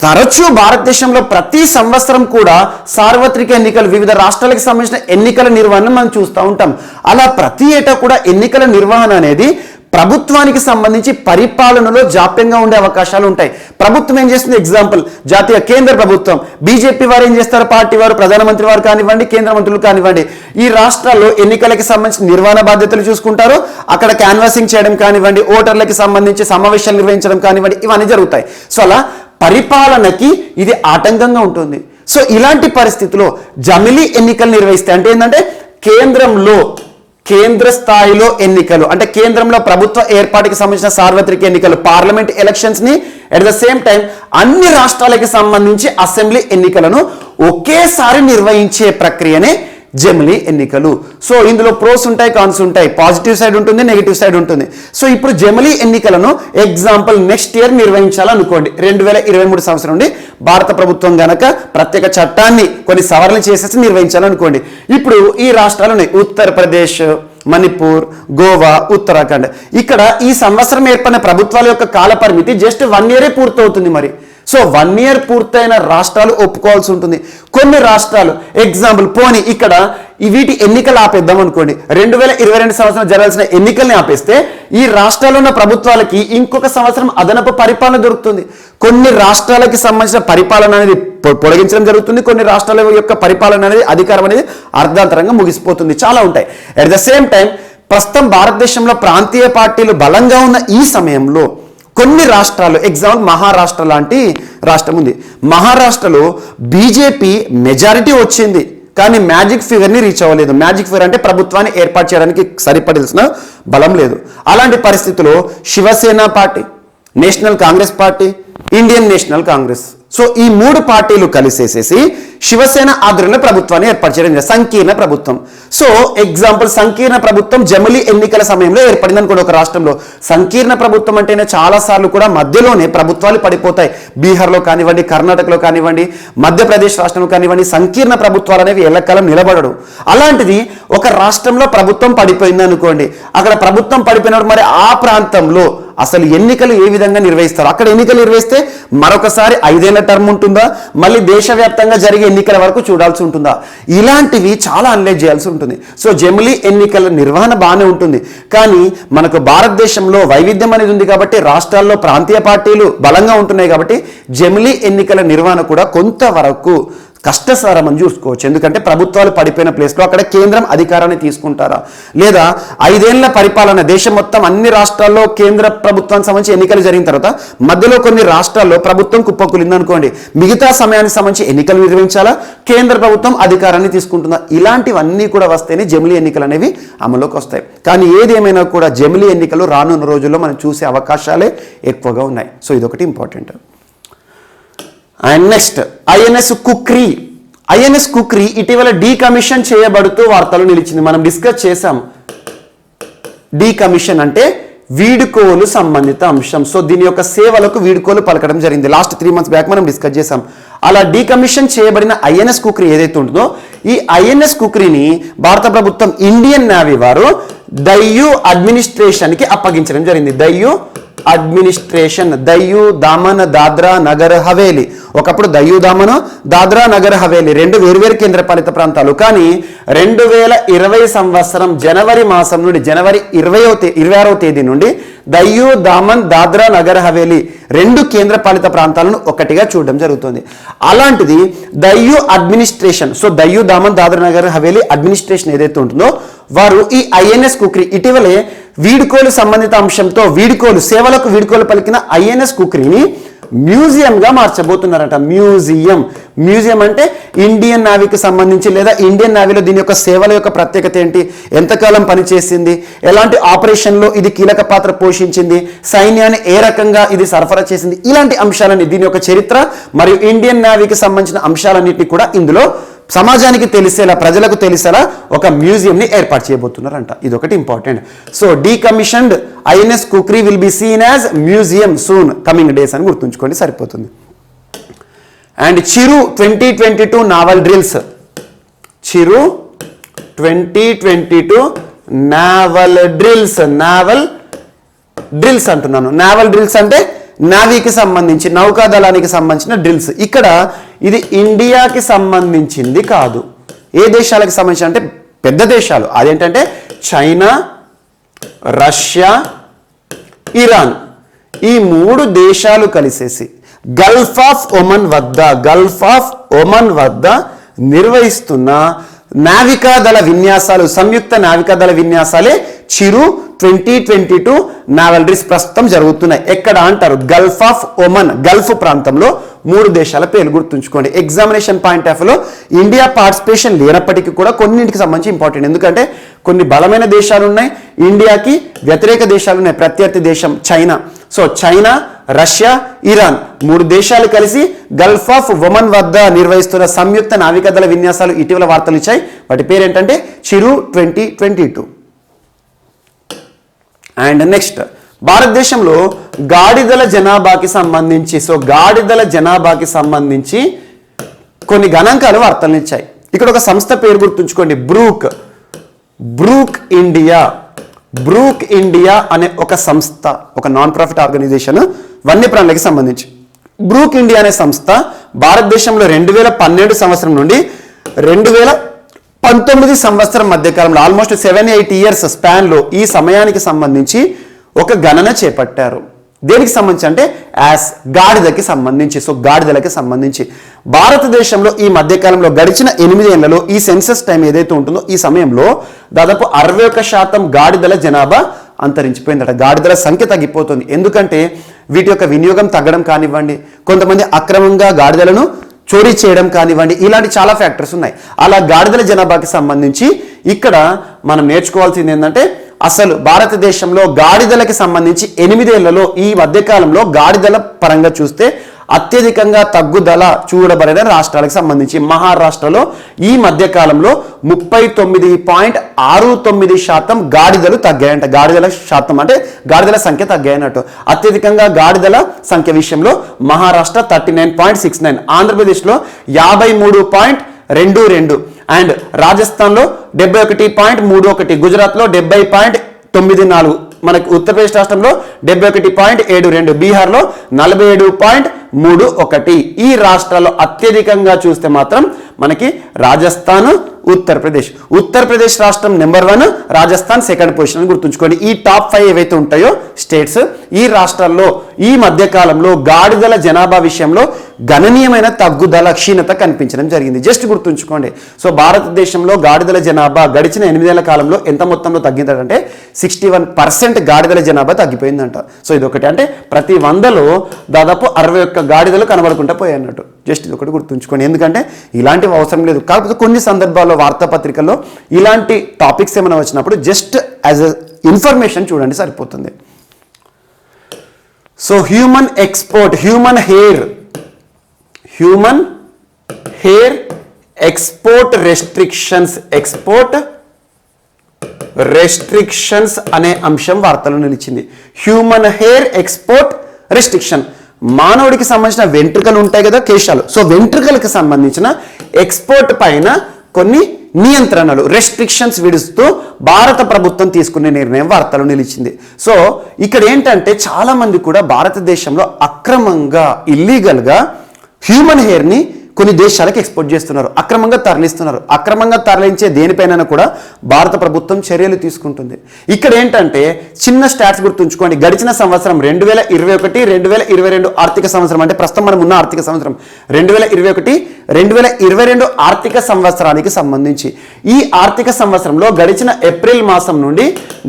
తరచూ భారతదేశంలో ప్రతి సంవత్సరం కూడా సార్వత్రిక ఎన్నికలు, వివిధ రాష్ట్రాలకు సంబంధించిన ఎన్నికల నిర్వహణ మనం చూస్తూ ఉంటాం. అలా ప్రతి ఏటా కూడా ఎన్నికల నిర్వహణ అనేది ప్రభుత్వానికి సంబంధించి పరిపాలనలో జాప్యంగా ఉండే అవకాశాలు ఉంటాయి. ప్రభుత్వం ఏం చేస్తుంది? ఎగ్జాంపుల్ జాతీయ కేంద్ర ప్రభుత్వం, బీజేపీ వారు ఏం చేస్తారు? పార్టీ వారు, ప్రధానమంత్రి వారు కానివ్వండి, కేంద్ర మంత్రులు కానివ్వండి, ఈ రాష్ట్రాల్లో ఎన్నికలకి సంబంధించిన నిర్వహణ బాధ్యతలు చూసుకుంటారు. అక్కడ క్యాన్వాసింగ్ చేయడం కానివ్వండి, ఓటర్లకి సంబంధించి సమావేశాలు నిర్వహించడం కానివ్వండి, ఇవన్నీ జరుగుతాయి. సో అలా పరిపాలనకి ఇది ఆటంకంగా ఉంటుంది. సో ఇలాంటి పరిస్థితిలో జమిలీ ఎన్నికలు నిర్వహిస్తే అంటే ఏంటంటే కేంద్ర స్థాయిలో ఎన్నికలు, అంటే కేంద్రంలో ప్రభుత్వ ఏర్పాటుకి సంబంధించిన సార్వత్రిక ఎన్నికలు, పార్లమెంట్ ఎలక్షన్స్ ని అట్ ద సేమ్ టైం అన్ని రాష్ట్రాలకి సంబంధించి అసెంబ్లీ ఎన్నికలను ఒకేసారి నిర్వహించే ప్రక్రియనే జమిలీ ఎన్నికలు. సో ఇందులో ప్రోస్ ఉంటాయి, కాన్స్ ఉంటాయి, పాజిటివ్ సైడ్ ఉంటుంది, నెగిటివ్ సైడ్ ఉంటుంది. సో ఇప్పుడు జమిలీ ఎన్నికలను ఎగ్జాంపుల్ నెక్స్ట్ ఇయర్ నిర్వహించాలనుకోండి, 2023 సంవత్సరం నుండి భారత ప్రభుత్వం గనక ప్రత్యేక చట్టాన్ని కొన్ని సవరణలు చేసేసి నిర్వహించాలనుకోండి. ఇప్పుడు ఈ రాష్ట్రాలు ఉన్నాయి, ఉత్తరప్రదేశ్, మణిపూర్, గోవా, ఉత్తరాఖండ్. ఇక్కడ ఈ సంవత్సరం ఏర్పడిన ప్రభుత్వాల యొక్క కాల పరిమితి జస్ట్ 1 year పూర్తవుతుంది. మరి సో 1 year పూర్తయిన రాష్ట్రాలు ఒప్పుకోవాల్సి ఉంటుంది. కొన్ని రాష్ట్రాలు ఎగ్జాంపుల్ పోనీ ఇక్కడ వీటి ఎన్నికలు ఆపేద్దాం అనుకోండి, 2022 సంవత్సరం జరగాల్సిన ఎన్నికల్ని ఆపేస్తే ఈ రాష్ట్రాల్లో ఉన్న ప్రభుత్వాలకి ఇంకొక సంవత్సరం అదనపు పరిపాలన దొరుకుతుంది. కొన్ని రాష్ట్రాలకి సంబంధించిన పరిపాలన అనేది పొడిగించడం జరుగుతుంది, కొన్ని రాష్ట్రాల యొక్క పరిపాలన అనేది, అధికారం అనేది అర్ధాంతరంగా ముగిసిపోతుంది. చాలా ఉంటాయి. అట్ ద సేమ్ టైం ప్రస్తుతం భారతదేశంలో ప్రాంతీయ పార్టీలు బలంగా ఉన్న ఈ సమయంలో కొన్ని రాష్ట్రాలు, ఎగ్జాంపుల్ మహారాష్ట్ర లాంటి రాష్ట్రం ఉంది. మహారాష్ట్రలో బీజేపీ మెజారిటీ వచ్చింది, కానీ మ్యాజిక్ ఫిగర్ని రీచ్ అవ్వలేదు. మ్యాజిక్ ఫిగర్ అంటే ప్రభుత్వాన్ని ఏర్పాటు చేయడానికి సరిపడాల్సిన బలం లేదు. అలాంటి పరిస్థితుల్లో Shiv Sena party, national congress party, Indian national congress, so ఈ 3 పార్టీలు కలిసేసేసి శివసేన ఆధ్వర్యంలో ప్రభుత్వాన్ని ఏర్పాటు చేయడం, సంకీర్ణ ప్రభుత్వం. సో ఎగ్జాంపుల్ సంకీర్ణ ప్రభుత్వం జమిలీ ఎన్నికల సమయంలో ఏర్పడింది అనుకోండి ఒక రాష్ట్రంలో. సంకీర్ణ ప్రభుత్వం అంటేనే చాలా సార్లు కూడా మధ్యలోనే ప్రభుత్వాలు పడిపోతాయి. బీహార్లో కానివ్వండి, కర్ణాటకలో కానివ్వండి, మధ్యప్రదేశ్ రాష్ట్రంలో కానివ్వండి, సంకీర్ణ ప్రభుత్వాలు అనేవి ఎల్లకాలం నిలబడడు. అలాంటిది ఒక రాష్ట్రంలో ప్రభుత్వం పడిపోయింది అనుకోండి, అక్కడ ప్రభుత్వం పడిపోయినప్పుడు మరి ఆ ప్రాంతంలో అసలు ఎన్నికలు ఏ విధంగా నిర్వహిస్తారు? అక్కడ ఎన్నికలు నిర్వహిస్తే మరొకసారి 5 ఏళ్ల టర్మ్ ఉంటుందా, మళ్ళీ దేశవ్యాప్తంగా జరిగే ఎన్నికల వరకు చూడాల్సి ఉంటుందా? ఇలాంటివి చాలా అనలైజ్ చేయాల్సి ఉంటుంది. సో జమిలీ ఎన్నికల నిర్వహణ బాగానే ఉంటుంది, కానీ మనకు భారతదేశంలో వైవిధ్యం అనేది ఉంది కాబట్టి, రాష్ట్రాల్లో ప్రాంతీయ పార్టీలు బలంగా ఉంటున్నాయి కాబట్టి జమిలీ ఎన్నికల నిర్వహణ కూడా కొంతవరకు కష్టసారం అని చూసుకోవచ్చు. ఎందుకంటే ప్రభుత్వాలు పడిపోయిన ప్లేస్లో అక్కడ కేంద్రం అధికారాన్ని తీసుకుంటారా, లేదా 5 ఏళ్ల పరిపాలన దేశం మొత్తం అన్ని రాష్ట్రాల్లో కేంద్ర ప్రభుత్వానికి సంబంధించి ఎన్నికలు జరిగిన తర్వాత మధ్యలో కొన్ని రాష్ట్రాల్లో ప్రభుత్వం కుప్పకూలింది అనుకోండి, మిగతా సమయానికి సంబంధించి ఎన్నికలు నిర్వహించాలా, కేంద్ర ప్రభుత్వం అధికారాన్ని తీసుకుంటుందా? ఇలాంటివన్నీ కూడా వస్తేనే జమిలీ ఎన్నికలు అనేవి అమలులోకి వస్తాయి. కానీ ఏదేమైనా కూడా జమిలీ ఎన్నికలు రానున్న రోజుల్లో మనం చూసే అవకాశాలే ఎక్కువగా ఉన్నాయి. సో ఇదొకటి ఇంపార్టెంట్. అండ్ నెక్స్ట్ ఐఎన్ఎస్ కుక్రీ ఇటీవల డీకమిషన్ చేయబడుతూ వార్తలు నిలిచింది. మనం డిస్కస్ చేసాం, డీకమిషన్ అంటే వీడుకోలు సంబంధిత అంశం. సో దీని యొక్క సేవలకు వీడుకోలు పలకడం జరిగింది. లాస్ట్ 3 months బ్యాక్ మనం డిస్కస్ చేసాం. అలా డీకమిషన్ చేయబడిన ఐఎన్ఎస్ కుక్రీ ఏదైతే ఉంటుందో, ఈ ఐఎన్ఎస్ కుక్రీని భారత ప్రభుత్వం ఇండియన్ నేవీ వారు దయ్యూ అడ్మినిస్ట్రేషన్కి అప్పగించడం జరిగింది. దయ్యూ అడ్మినిస్ట్రేషన్, దయ్యూ దామన్ దాద్రా నగర్ హవేలీ. ఒకప్పుడు దయ్యూ దామన్ దాద్రా నగర్ హవేలీ రెండు వేరువేరు కేంద్రపాలిత ప్రాంతాలు. కానీ 2020 సంవత్సరం జనవరి మాసం నుండి జనవరి 26వ తేదీ నుండి దయ్యూ దామన్ దాద్రా నగర్ హవేలీ రెండు కేంద్రపాలిత ప్రాంతాలను ఒకటిగా చూడడం జరుగుతుంది. అలాంటిది Diu administration, so Diu Daman Dadra Nagar Haveli administration ఏదైతే ఉంటుందో వారు ఈ ఐఎన్ఎస్ కుక్రీ ఇటీవలే వీడ్కోలు సంబంధిత అంశంతో సేవలకు వీడ్కోలు పలికిన ఐఎన్ఎస్ కుక్రీని మ్యూజియంగా మార్చబోతున్నారట. మ్యూజియం అంటే ఇండియన్ నేవీకి సంబంధించి లేదా ఇండియన్ నేవీలో దీని యొక్క సేవల యొక్క ప్రత్యేకత ఏంటి, ఎంతకాలం పనిచేసింది, ఎలాంటి ఆపరేషన్లో ఇది కీలక పాత్ర పోషించింది, సైన్యాన్ని ఏ రకంగా ఇది సరఫరా చేసింది, ఇలాంటి అంశాలని దీని యొక్క చరిత్ర మరియు ఇండియన్ నేవీకి సంబంధించిన అంశాలన్నింటినీ కూడా ఇందులో సమాజానికి తెలిసేలా ప్రజలకు తెలిసేలా ఒక మ్యూజియంని ఏర్పాటు చేయబోతున్నారంట. ఇది ఒకటి important. So decommissioned INS Khukri will be seen as museum soon coming days అని గుర్తుంచుకోండి సరిపోతుంది. అండ్ చిరు 2022 నావల్ డ్రిల్స్, చిరు 2022 నావల్ డ్రిల్స్ అంటున్నాను. నావల్ డ్రిల్స్ అంటే నావీకి సంబంధించి నౌకాదళానికి సంబంధించిన డ్రిల్స్. ఇక్కడ ఇది ఇండియాకి సంబంధించింది కాదు. ఏ దేశాలకు సంబంధించి అంటే పెద్ద దేశాలు, అదేంటంటే చైనా, రష్యా, ఇరాన్, ఈ 3 దేశాలు కలిసేసి గల్ఫ్ ఆఫ్ ఒమన్ వద్ద నిర్వహిస్తున్న నావికాదళ విన్యాసాలు, సంయుక్త నావికాదళ విన్యాసాలే చిరు 2022 నావల్ డ్రిల్స్ ప్రస్తుతం జరుగుతున్నాయి. ఎక్కడ అంటారు, గల్ఫ్ ఆఫ్ ఒమన్, గల్ఫ్ ప్రాంతంలో 3 దేశాల పేర్లు గుర్తుంచుకోండి. ఎగ్జామినేషన్ పాయింట్ ఆఫ్ లో ఇండియా పార్టిసిపేషన్ లేనప్పటికీ కూడా కొన్నింటికి సంబంధించి ఇంపార్టెంట్, ఎందుకంటే కొన్ని బలమైన దేశాలు ఉన్నాయి, ఇండియాకి వ్యతిరేక దేశాలు ఉన్నాయి. ప్రత్యర్థి దేశం China, so China, Russia, Iran 3 దేశాలు కలిసి గల్ఫ్ ఆఫ్ ఒమన్ వద్ద నిర్వహిస్తున్న సంయుక్త నావికాదళ విన్యాసాలు ఇటీవల వార్తలు ఇచ్చాయి. వాటి పేరు ఏంటంటే చిరు 2022. అండ్ నెక్స్ట్, భారతదేశంలో గాడిదల జనాభాకి సంబంధించి కొన్ని గణాంకాలు వార్తలు ఇచ్చాయి. ఇక్కడ ఒక సంస్థ పేరు గుర్తుంచుకోండి, బ్రూక్ ఇండియా అనే ఒక సంస్థ, ఒక నాన్ ప్రాఫిట్ ఆర్గనైజేషన్ వన్యప్రాణులకి సంబంధించి. బ్రూక్ ఇండియా అనే సంస్థ భారతదేశంలో 2012 సంవత్సరం నుండి 2019 సంవత్సరం మధ్యకాలంలో ఆల్మోస్ట్ 7-8 ఇయర్స్ స్పాన్ లో ఈ సమయానికి సంబంధించి ఒక గణన చేపట్టారు. దేనికి సంబంధించి అంటే గాడిదకి సంబంధించి. సో గాడిదలకి సంబంధించి భారతదేశంలో ఈ మధ్యకాలంలో గడిచిన 8 ఏళ్లలో ఈ సెన్సస్ టైం ఏదైతే ఉంటుందో ఈ సమయంలో దాదాపు 61% గాడిదల జనాభా అంతరించిపోయిందట. గాడిదల సంఖ్య తగ్గిపోతుంది. ఎందుకంటే వీటి యొక్క వినియోగం తగ్గడం కానివ్వండి, కొంతమంది అక్రమంగా గాడిదలను చోరీ చేయడం కానివ్వండి, ఇలాంటి చాలా ఫ్యాక్టర్స్ ఉన్నాయి. అలా గాడిదల జనాభాకి సంబంధించి ఇక్కడ మనం నేర్చుకోవాల్సింది ఏంటంటే అసలు భారతదేశంలో గాడిదలకి సంబంధించి 8 ఏళ్లలో ఈ మధ్యకాలంలో గాడిదల పరంగా చూస్తే అత్యధికంగా తగ్గుదల చూడబడిన రాష్ట్రాలకు సంబంధించి మహారాష్ట్రలో ఈ మధ్యకాలంలో 39.69% గాడిదలు తగ్గాయంట. గాడిదల శాతం అంటే గాడిదల సంఖ్య తగ్గాయన్నట్టు. అత్యధికంగా గాడిదల సంఖ్య విషయంలో మహారాష్ట్ర 39.69, ఆంధ్రప్రదేశ్లో 53.22 అండ్ రాజస్థాన్లో 71.31, గుజరాత్లో 70.94, మనకి ఉత్తరప్రదేశ్ రాష్ట్రంలో 71.72, బీహార్లో 47.31. ఈ రాష్ట్రాల్లో అత్యధికంగా చూస్తే మాత్రం మనకి రాజస్థాన్, ఉత్తరప్రదేశ్ రాష్ట్రం నెంబర్ 1, రాజస్థాన్ సెకండ్ పొజిషన్ అని గుర్తుంచుకోండి. ఈ టాప్ 5 ఏవైతే ఉంటాయో స్టేట్స్, ఈ రాష్ట్రాల్లో ఈ మధ్యకాలంలో గాడిదల జనాభా విషయంలో గణనీయమైన తగ్గుదల క్షీణత కనిపించడం జరిగింది. జస్ట్ గుర్తుంచుకోండి. సో భారతదేశంలో గాడిదల జనాభా గడిచిన 8 ఏళ్ల కాలంలో ఎంత మొత్తంలో తగ్గిందంటే 61% గాడిదల జనాభా తగ్గిపోయిందంట. సో ఇదొకటి, అంటే ప్రతి 100లో దాదాపు 61 గాడిదలు కనబడుకుంటూ పోయాయి అన్నట్టు. జస్ట్ ఇది ఒకటి గుర్తుంచుకోండి, ఎందుకంటే ఇలాంటివి అవసరం లేదు. కాకపోతే కొన్ని సందర్భాల్లో వార్తాపత్రికల్లో ఇలాంటి టాపిక్స్ ఏమైనా వచ్చినప్పుడు జస్ట్ యాజ్ ఎ ఇన్ఫర్మేషన్ చూడండి సరిపోతుంది. So human hair export restrictions అనే అంశం వార్తలో నిలిచింది. హ్యూమన్ హెయిర్ ఎక్స్పోర్ట్ రెస్ట్రిక్షన్, మానవుడికి సంబంధించిన వెంట్రుకలు ఉంటాయి కదా, కేశాలు. సో వెంట్రుకలకు సంబంధించిన ఎక్స్పోర్ట్ పైన కొన్ని నియంత్రణలు రెస్ట్రిక్షన్స్ విడుస్తూ భారత ప్రభుత్వం తీసుకునే నిర్ణయం వార్తలు నిలిచింది. సో ఇక్కడ ఏంటంటే చాలా మంది కూడా భారతదేశంలో అక్రమంగా ఇల్లీగల్గా హ్యూమన్ హెయిర్ని కొన్ని దేశాలకు ఎక్స్పోర్ట్ చేస్తున్నారు, అక్రమంగా తరలిస్తున్నారు. అక్రమంగా తరలించే దేనిపైన కూడా భారత ప్రభుత్వం చర్యలు తీసుకుంటుంది. ఇక్కడ ఏంటంటే చిన్న స్టాట్స్ గుర్తుంచుకోండి. గడిచిన సంవత్సరం 2021-2022 ఆర్థిక సంవత్సరం, అంటే ప్రస్తుతం మనం ఉన్న ఆర్థిక సంవత్సరం 2021-2022 ఆర్థిక సంవత్సరానికి సంబంధించి ఈ ఆర్థిక సంవత్సరంలో గడిచిన ఏప్రిల్ మాసం నుండి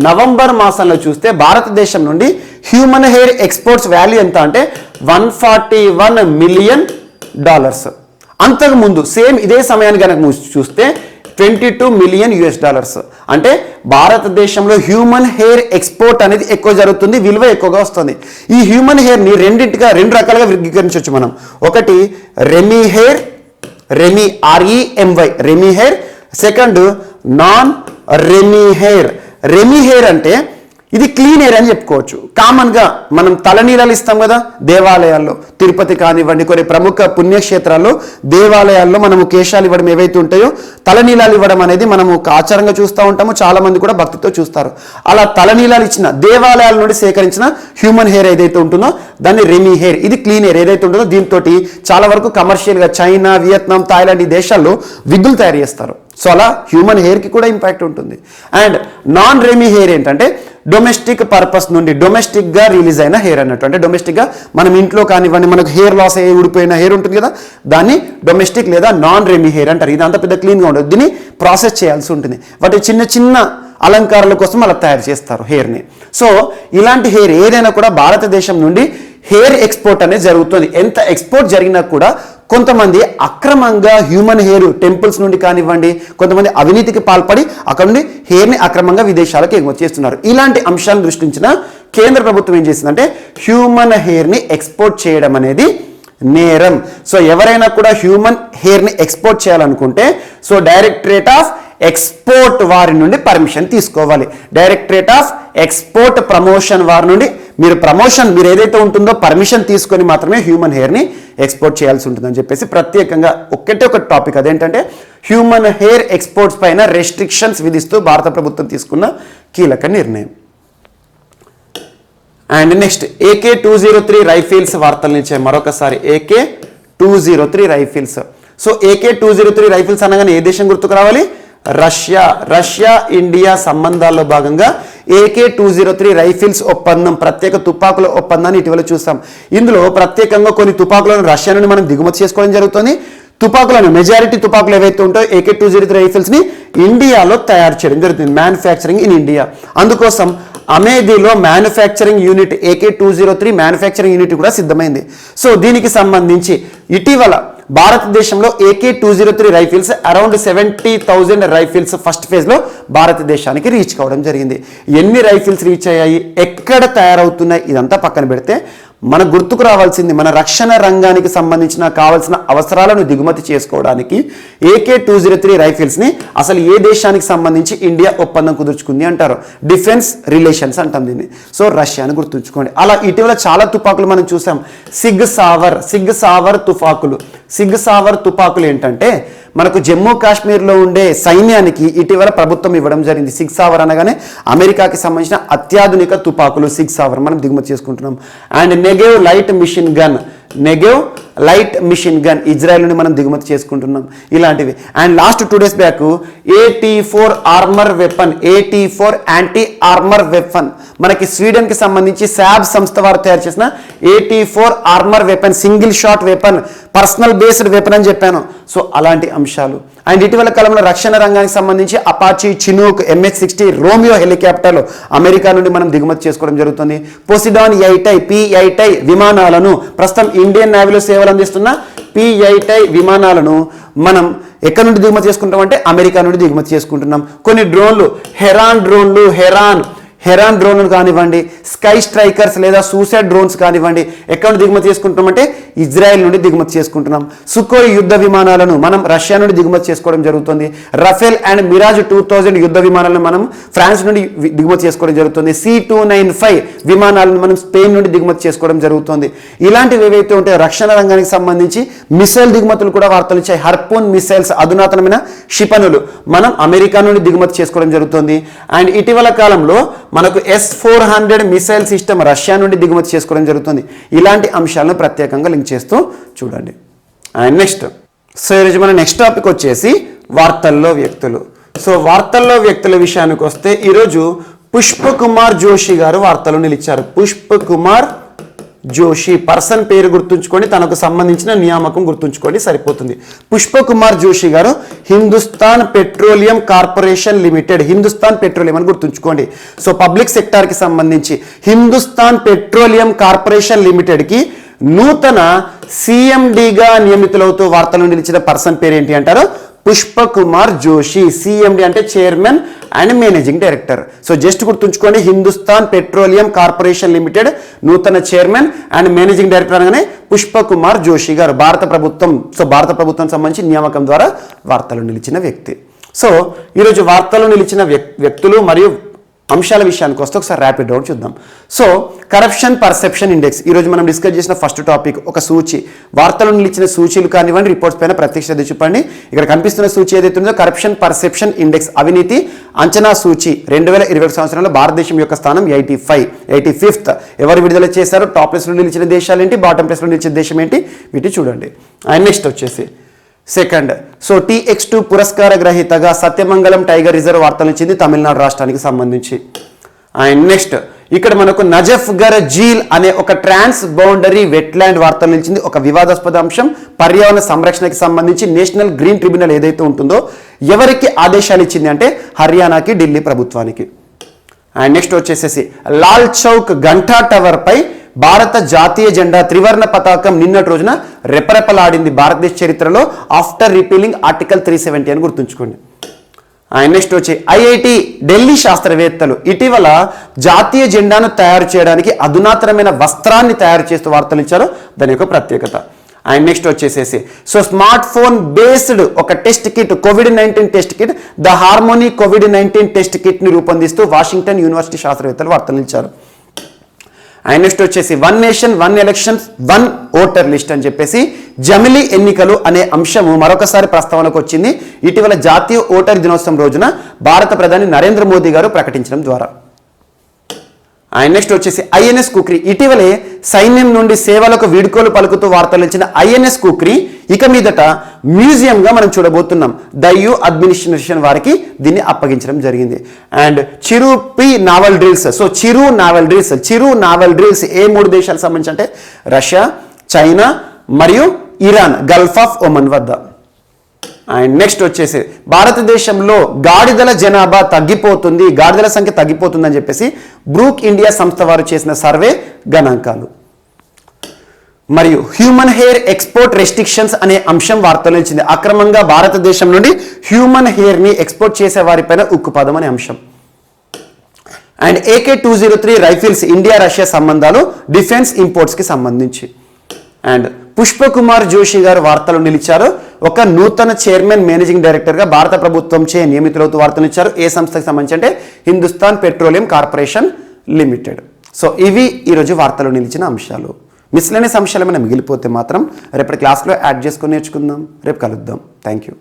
నవంబర్ మాసంలో చూస్తే భారతదేశం నుండి హ్యూమన్ హెయిర్ ఎక్స్పోర్ట్స్ వాల్యూ ఎంత అంటే $141 మిలియన్. అంతకుముందు సేమ్ ఇదే సమయాన్ని కనుక చూస్తే $22 మిలియన్. అంటే భారతదేశంలో హ్యూమన్ హెయిర్ ఎక్స్పోర్ట్ అనేది ఎక్కువ జరుగుతుంది, విలువ ఎక్కువగా వస్తుంది. ఈ హ్యూమన్ హెయిర్ని రెండు రకాలుగా వర్గీకరించవచ్చు మనం. ఒకటి Remy hair, REMY Remy hair. Second non Remy hair. Remy hair అంటే ఇది క్లీన్ ఎయిర్ అని చెప్పుకోవచ్చు. కామన్గా మనం తలనీలాలు ఇస్తాం కదా దేవాలయాల్లో, తిరుపతి కానివ్వండి, కొన్ని ప్రముఖ పుణ్యక్షేత్రాల్లో దేవాలయాల్లో మనము కేశాలు ఇవ్వడం ఏవైతే ఉంటాయో తలనీలాలు ఇవ్వడం అనేది మనము ఆచారంగా చూస్తూ ఉంటాము. చాలా మంది కూడా భక్తితో చూస్తారు. అలా తలనీలాలు ఇచ్చిన దేవాలయాల నుండి సేకరించిన హ్యూమన్ హెయిర్ ఏదైతే ఉంటుందో దాన్ని రెమీ హెయిర్. ఇది క్లీన్ ఎయిర్ ఏదైతే ఉంటుందో దీంతో చాలా వరకు కమర్షియల్గా చైనా, వియత్నాం, థాయిలాండ్ ఈ దేశాల్లో విగ్గులు తయారు చేస్తారు. సో అలా హ్యూమన్ హెయిర్కి కూడా ఇంపాక్ట్ ఉంటుంది. అండ్ నాన్ రెమీ హెయిర్ ఏంటంటే డొమెస్టిక్ పర్పస్ నుండి డొమెస్టిక్గా రిలీజ్ అయిన హెయిర్ అన్నట్టు. అంటే డొమెస్టిక్గా మనం ఇంట్లో కానివ్వండి మనకు హెయిర్ లాస్ అయ్యి ఊడిపోయిన హెయిర్ ఉంటుంది కదా, దాన్ని డొమెస్టిక్ లేదా నాన్ రెమీ హెయిర్ అంటారు. ఇది అంత పెద్ద క్లీన్గా ఉండదు, దీన్ని ప్రాసెస్ చేయాల్సి ఉంటుంది. వాటి చిన్న చిన్న అలంకారాల కోసం అలా తయారు చేస్తారు హెయిర్ని. సో ఇలాంటి హెయిర్ ఏదైనా కూడా భారతదేశం నుండి హెయిర్ ఎక్స్పోర్ట్ అనేది జరుగుతుంది. ఎంత ఎక్స్పోర్ట్ జరిగినా కూడా కొంతమంది అక్రమంగా హ్యూమన్ హెయిర్ టెంపుల్స్ నుండి కానివ్వండి, కొంతమంది అవినీతికి పాల్పడి అక్కడ నుండి హెయిర్ని అక్రమంగా విదేశాలకు ఎగుమతి చేస్తున్నారు. ఇలాంటి అంశాలను దృష్టించిన కేంద్ర ప్రభుత్వం ఏం చేసిందంటే హ్యూమన్ హెయిర్ని ఎక్స్పోర్ట్ చేయడం అనేది నేరం. సో ఎవరైనా కూడా హ్యూమన్ హెయిర్ని ఎక్స్పోర్ట్ చేయాలనుకుంటే సో డైరెక్టరేట్ ఆఫ్ ఎక్స్పోర్ట్ వారి నుండి పర్మిషన్ తీసుకోవాలి. డైరెక్టరేట్ ఆఫ్ ఎక్స్పోర్ట్ ప్రమోషన్ వారి నుండి మీరు ఏదైతే ఉంటుందో పర్మిషన్ తీసుకొని మాత్రమే హ్యూమన్ హెయిర్ని ఎక్స్పోర్ట్ చేయాల్సి ఉంటుందని చెప్పేసి ప్రత్యేకంగా ఒక టాపిక్ అదేంటంటే హ్యూమన్ హెయిర్ ఎక్స్పోర్ట్స్ పైన రెస్ట్రిక్షన్స్ విధిస్తూ భారత ప్రభుత్వం తీసుకున్న కీలక నిర్ణయం. అండ్ నెక్స్ట్ AK-203 రైఫిల్స్ వార్తలు ఇచ్చే మరొకసారి AK-203 rifles. So AK-203 rifles అనగానే ఏ దేశం గుర్తుకు రావాలి? రష్యా ఇండియా సంబంధాల్లో భాగంగా AK-203 రైఫిల్స్ ఒప్పందం, ప్రత్యేక తుపాకుల ఒప్పందాన్ని ఇటీవల చూస్తాం. ఇందులో ప్రత్యేకంగా కొన్ని తుపాకులను రష్యా నుండి మనం దిగుమతి చేసుకోవడం జరుగుతుంది. మెజారిటీ తుపాకులు ఏవైతే ఉంటాయో AK-203 రైఫిల్స్ ని ఇండియాలో తయారు చేయడం జరుగుతుంది, మ్యానుఫ్యాక్చరింగ్ ఇన్ ఇండియా. అందుకోసం అమేథీలో manufacturing unit AK-203 manufacturing unit కూడా సిద్ధమైంది. సో దీనికి సంబంధించి ఇటీవల భారతదేశంలో AK-203 rifles around 70,000 rifles first ఫేజ్లో భారతదేశానికి రీచ్ కావడం జరిగింది. ఎన్ని రైఫిల్స్ రీచ్ అయ్యాయి, ఎక్కడ తయారవుతున్నాయి, ఇదంతా పక్కన పెడితే మన గుర్తుకు రావాల్సింది మన రక్షణ రంగానికి సంబంధించిన కావాల్సిన అవసరాలను దిగుమతి చేసుకోవడానికి AK-203 రైఫిల్స్ని అసలు ఏ దేశానికి సంబంధించి ఇండియా ఒప్పందం కుదుర్చుకుంది అంటారు? డిఫెన్స్ రిలేషన్స్ అంటాం దీన్ని. సో రష్యాని గుర్తుంచుకోండి. అలా ఇటీవల చాలా తుపాకులు మనం చూసాం. సిగ్ సావర్ తుపాకులు ఏంటంటే మనకు జమ్మూ కాశ్మీర్లో ఉండే సైన్యానికి ఇటీవల ప్రభుత్వం ఇవ్వడం జరిగింది. సిగ్ సావర్ అనగానే అమెరికాకి సంబంధించిన అత్యాధునిక తుపాకులు సిగ్ సావర్ మనం దిగుమతి చేసుకుంటున్నాం. And Negev light machine gun Israel నుండి మనం దిగుమతి చేసుకుంటున్నాం. ఇలాంటివి. And last 2 days back AT-4 armour weapon, AT-4 anti armour weapon మనకి స్వీడన్కి సంబంధించి శాబ్ సంస్థ వారు తయారు చేసిన AT-4 armour weapon, single shot weapon, personal based weapon అని చెప్పాను. సో అలాంటి అంశాలు. అండ్ ఇటీవల కాలంలో రక్షణ రంగానికి సంబంధించి అపాచీ, చినూక్, MH-60 రోమియో హెలికాప్టర్లు అమెరికా నుండి మనం దిగుమతి చేసుకోవడం జరుగుతుంది. పొసిడాన్ P-8I విమానాలను ప్రస్తుతం ఇండియన్ నేవీలో సేవలు అందిస్తున్న P-8I విమానాలను మనం ఎక్కడి నుండి దిగుమతి చేసుకుంటాం అంటే అమెరికా నుండి దిగుమతి చేసుకుంటున్నాం. కొన్ని డ్రోన్లు, హెరాన్ హెరాన్ డ్రోన్ కానివ్వండి, స్కై స్ట్రైకర్స్ లేదా సూసైడ్ డ్రోన్స్ కానివ్వండి, ఎక్కడ నుండి దిగుమతి చేసుకుంటున్నామంటే ఇజ్రాయెల్ నుండి దిగుమతి చేసుకుంటున్నాం. సుకోయ్ యుద్ధ విమానాలను మనం రష్యా నుండి దిగుమతి చేసుకోవడం జరుగుతుంది. రఫేల్ అండ్ మిరాజ్ 2000 యుద్ధ విమానాలను మనం ఫ్రాన్స్ నుండి దిగుమతి చేసుకోవడం జరుగుతుంది. C295 విమానాలను మనం స్పెయిన్ నుండి దిగుమతి చేసుకోవడం జరుగుతుంది. ఇలాంటివి ఏవైతే ఉంటాయో రక్షణ రంగానికి సంబంధించి మిసైల్ దిగుమతులు కూడా వార్తలు ఇచ్చాయి. హర్పూన్ మిసైల్స్ అధునాతనమైన క్షిపణులు మనం అమెరికా నుండి దిగుమతి చేసుకోవడం జరుగుతుంది. అండ్ ఇటీవల కాలంలో మనకు S-400 మిసైల్ సిస్టమ్ రష్యా నుండి దిగుమతి చేసుకోవడం జరుగుతుంది. ఇలాంటి అంశాలను ప్రత్యేకంగా లింక్ చేస్తూ చూడండి. అండ్ నెక్స్ట్ ఈరోజు మన నెక్స్ట్ టాపిక్ వచ్చేసి వార్తల్లో వ్యక్తులు. వార్తల్లో వ్యక్తుల విషయానికి వస్తే ఈరోజు పుష్పకుమార్ జోషి గారు వార్తలు నిలిచారు. పుష్పకుమార్ జోషి పర్సన్ పేరు గుర్తుంచుకోండి, తనకు సంబంధించిన నియామకం గుర్తుంచుకోండి సరిపోతుంది. పుష్పకుమార్ జోషి గారు Hindustan petroleum corporation limited, Hindustan petroleum అని గుర్తుంచుకోండి. పబ్లిక్ సెక్టార్కి సంబంధించి హిందుస్థాన్ పెట్రోలియం కార్పొరేషన్ లిమిటెడ్కి నూతన సిఎండిగా నియమితులవుతూ వార్తలు నిలిచిన పర్సన్ పేరు ఏంటి అంటారు? పుష్పకుమార్ జోషి. సిఎండి అంటే chairman and managing director. Just గుర్తుంచుకోండి, హిందుస్థాన్ పెట్రోలియం కార్పొరేషన్ లిమిటెడ్ నూతన చైర్మన్ అండ్ మేనేజింగ్ డైరెక్టర్ అనగానే పుష్పకుమార్ జోషి గారు భారత ప్రభుత్వం సంబంధించి నియామకం ద్వారా వార్తలు నిలిచిన వ్యక్తి. ఈరోజు వార్తలు నిలిచిన వ్యక్తులు మరియు అంశాల విషయానికి వస్తే ఒకసారి ర్యాపిడ్ రౌండ్ చూద్దాం. కరప్షన్ పర్సెప్షన్ ఇండెక్స్ ఈరోజు మనం డిస్కస్ చేసిన ఫస్ట్ టాపిక్. ఒక సూచి, వార్తలు నిలిచిన సూచీలు కానివ్వండి, రిపోర్ట్స్ పైన ప్రత్యక్ష శ్రద్ధ చూపండి. ఇక్కడ కనిపిస్తున్న సూచి ఏదైతే ఉందో కరప్షన్ పర్సెప్షన్ ఇండెక్స్, అవినీతి అంచనా సూచి 2020 సంవత్సరంలో భారతదేశం యొక్క స్థానం 85th. ఎవరు విడుదల చేశారు? టాప్ ప్లేస్లో నిలిచిన దేశాలు ఏంటి, బాటమ్ ప్లేస్లో నిలిచిన దేశం ఏంటి, వీటి చూడండి. అండ్ నెక్స్ట్ వచ్చేసి సెకండ్, TX2 పురస్కార గ్రహీతగా సత్యమంగళం టైగర్ రిజర్వ్ వార్తలు ఇచ్చింది తమిళనాడు రాష్ట్రానికి సంబంధించి. అండ్ నెక్స్ట్ ఇక్కడ మనకు నజఫ్గర్ జీల్ అనే ఒక ట్రాన్స్ బౌండరీ వెట్లాండ్ వార్తలు నిలిచింది. ఒక వివాదాస్పద అంశం, పర్యావరణ సంరక్షణకి సంబంధించి నేషనల్ గ్రీన్ ట్రిబ్యునల్ ఏదైతే ఉంటుందో ఎవరికి ఆదేశాలు ఇచ్చింది అంటే హర్యానాకి, ఢిల్లీ ప్రభుత్వానికి. అండ్ నెక్స్ట్ వచ్చేసేసి లాల్ చౌక్ గంటా టవర్ పై భారత జాతీయ జెండా త్రివర్ణ పతాకం నిన్నటి రోజున రెపరెపలాడింది భారతదేశ చరిత్రలో ఆఫ్టర్ రిపీలింగ్ ఆర్టికల్ 370 అని గుర్తుంచుకోండి. అండ్ నెక్స్ట్ వచ్చి IIT ఢిల్లీ శాస్త్రవేత్తలు ఇటీవల జాతీయ జెండాను తయారు చేయడానికి అధునాతనమైన వస్త్రాన్ని తయారు చేస్తూ వార్తలు ఇచ్చారు, దాని యొక్క ప్రత్యేకత. అండ్ నెక్స్ట్ వచ్చేసేసి స్మార్ట్ ఫోన్ బేస్డ్ ఒక test kit, COVID-19 test kit, the harmony COVID-19 test kit ని రూపొందిస్తూ వాషింగ్టన్ యూనివర్సిటీ శాస్త్రవేత్తలు వార్తలు ఇచ్చారు. అండ్ నెక్స్ట్ వచ్చేసి 1 నేషన్ 1 ఎలక్షన్స్ 1 ఓటర్ లిస్ట్ అని చెప్పేసి జమిలీ ఎన్నికలు అనే అంశము మరొకసారి ప్రస్తావనకు వచ్చింది ఇటీవల జాతీయ ఓటర్ దినోత్సవం రోజున భారత ప్రధాని నరేంద్ర మోదీ గారు ప్రకటించడం ద్వారా. అండ్ నెక్స్ట్ వచ్చేసి INS కుక్రీ, ఇటీవలే సైన్యం నుండి సేవలకు వీడ్కోలు పలుకుతూ వార్తలు ఇచ్చిన INS కుక్రీ ఇక మీదట మ్యూజియంగా మనం చూడబోతున్నాం. దయు అడ్మినిస్ట్రేషన్ వారికి దీన్ని అప్పగించడం జరిగింది. అండ్ చిరు నావల్ డ్రిల్స్, చిరు నావల్ డ్రిల్స్ ఏ 3 దేశాలకు సంబంధించి అంటే రష్యా, చైనా మరియు ఇరాన్, గల్ఫ్ ఆఫ్ ఒమన్ వద్ద. అండ్ నెక్స్ట్ వచ్చేసి భారతదేశంలో గాడిదల జనాభా తగ్గిపోతుంది, గాడిదల సంఖ్య తగ్గిపోతుందని చెప్పేసి బ్రూక్ ఇండియా సంస్థ వారు చేసిన సర్వే గణాంకాలు. మరియు హ్యూమన్ హెయిర్ ఎక్స్పోర్ట్ రెస్ట్రిక్షన్స్ అనే అంశం వార్తలు ఇచ్చింది. అక్రమంగా భారతదేశం నుండి హ్యూమన్ హెయిర్ ని ఎక్స్పోర్ట్ చేసే వారిపైన ఉక్కుపాదం అనే అంశం. And AK-203 rifles India Russia సంబంధాలు డిఫెన్స్ ఇంపోర్ట్స్ కి సంబంధించి. అండ్ పుష్పకుమార్ జోషి గారు వార్తలు నిలిచారు. ఒక నూతన చైర్మన్ మేనేజింగ్ డైరెక్టర్గా భారత ప్రభుత్వం చే నియమితులవుతూ వార్తలు ఇచ్చారు. ఏ సంస్థకి సంబంధించి అంటే హిందుస్థాన్ పెట్రోలియం కార్పొరేషన్ లిమిటెడ్. ఇవి ఈరోజు వార్తలు నిలిచిన అంశాలు. మిస్లెనియస్ అంశాలు ఏమైనా మిగిలిపోతే మాత్రం రేపటి క్లాస్లో యాడ్ చేసుకొని నేర్చుకుందాం. రేపు కలుద్దాం. Thank you.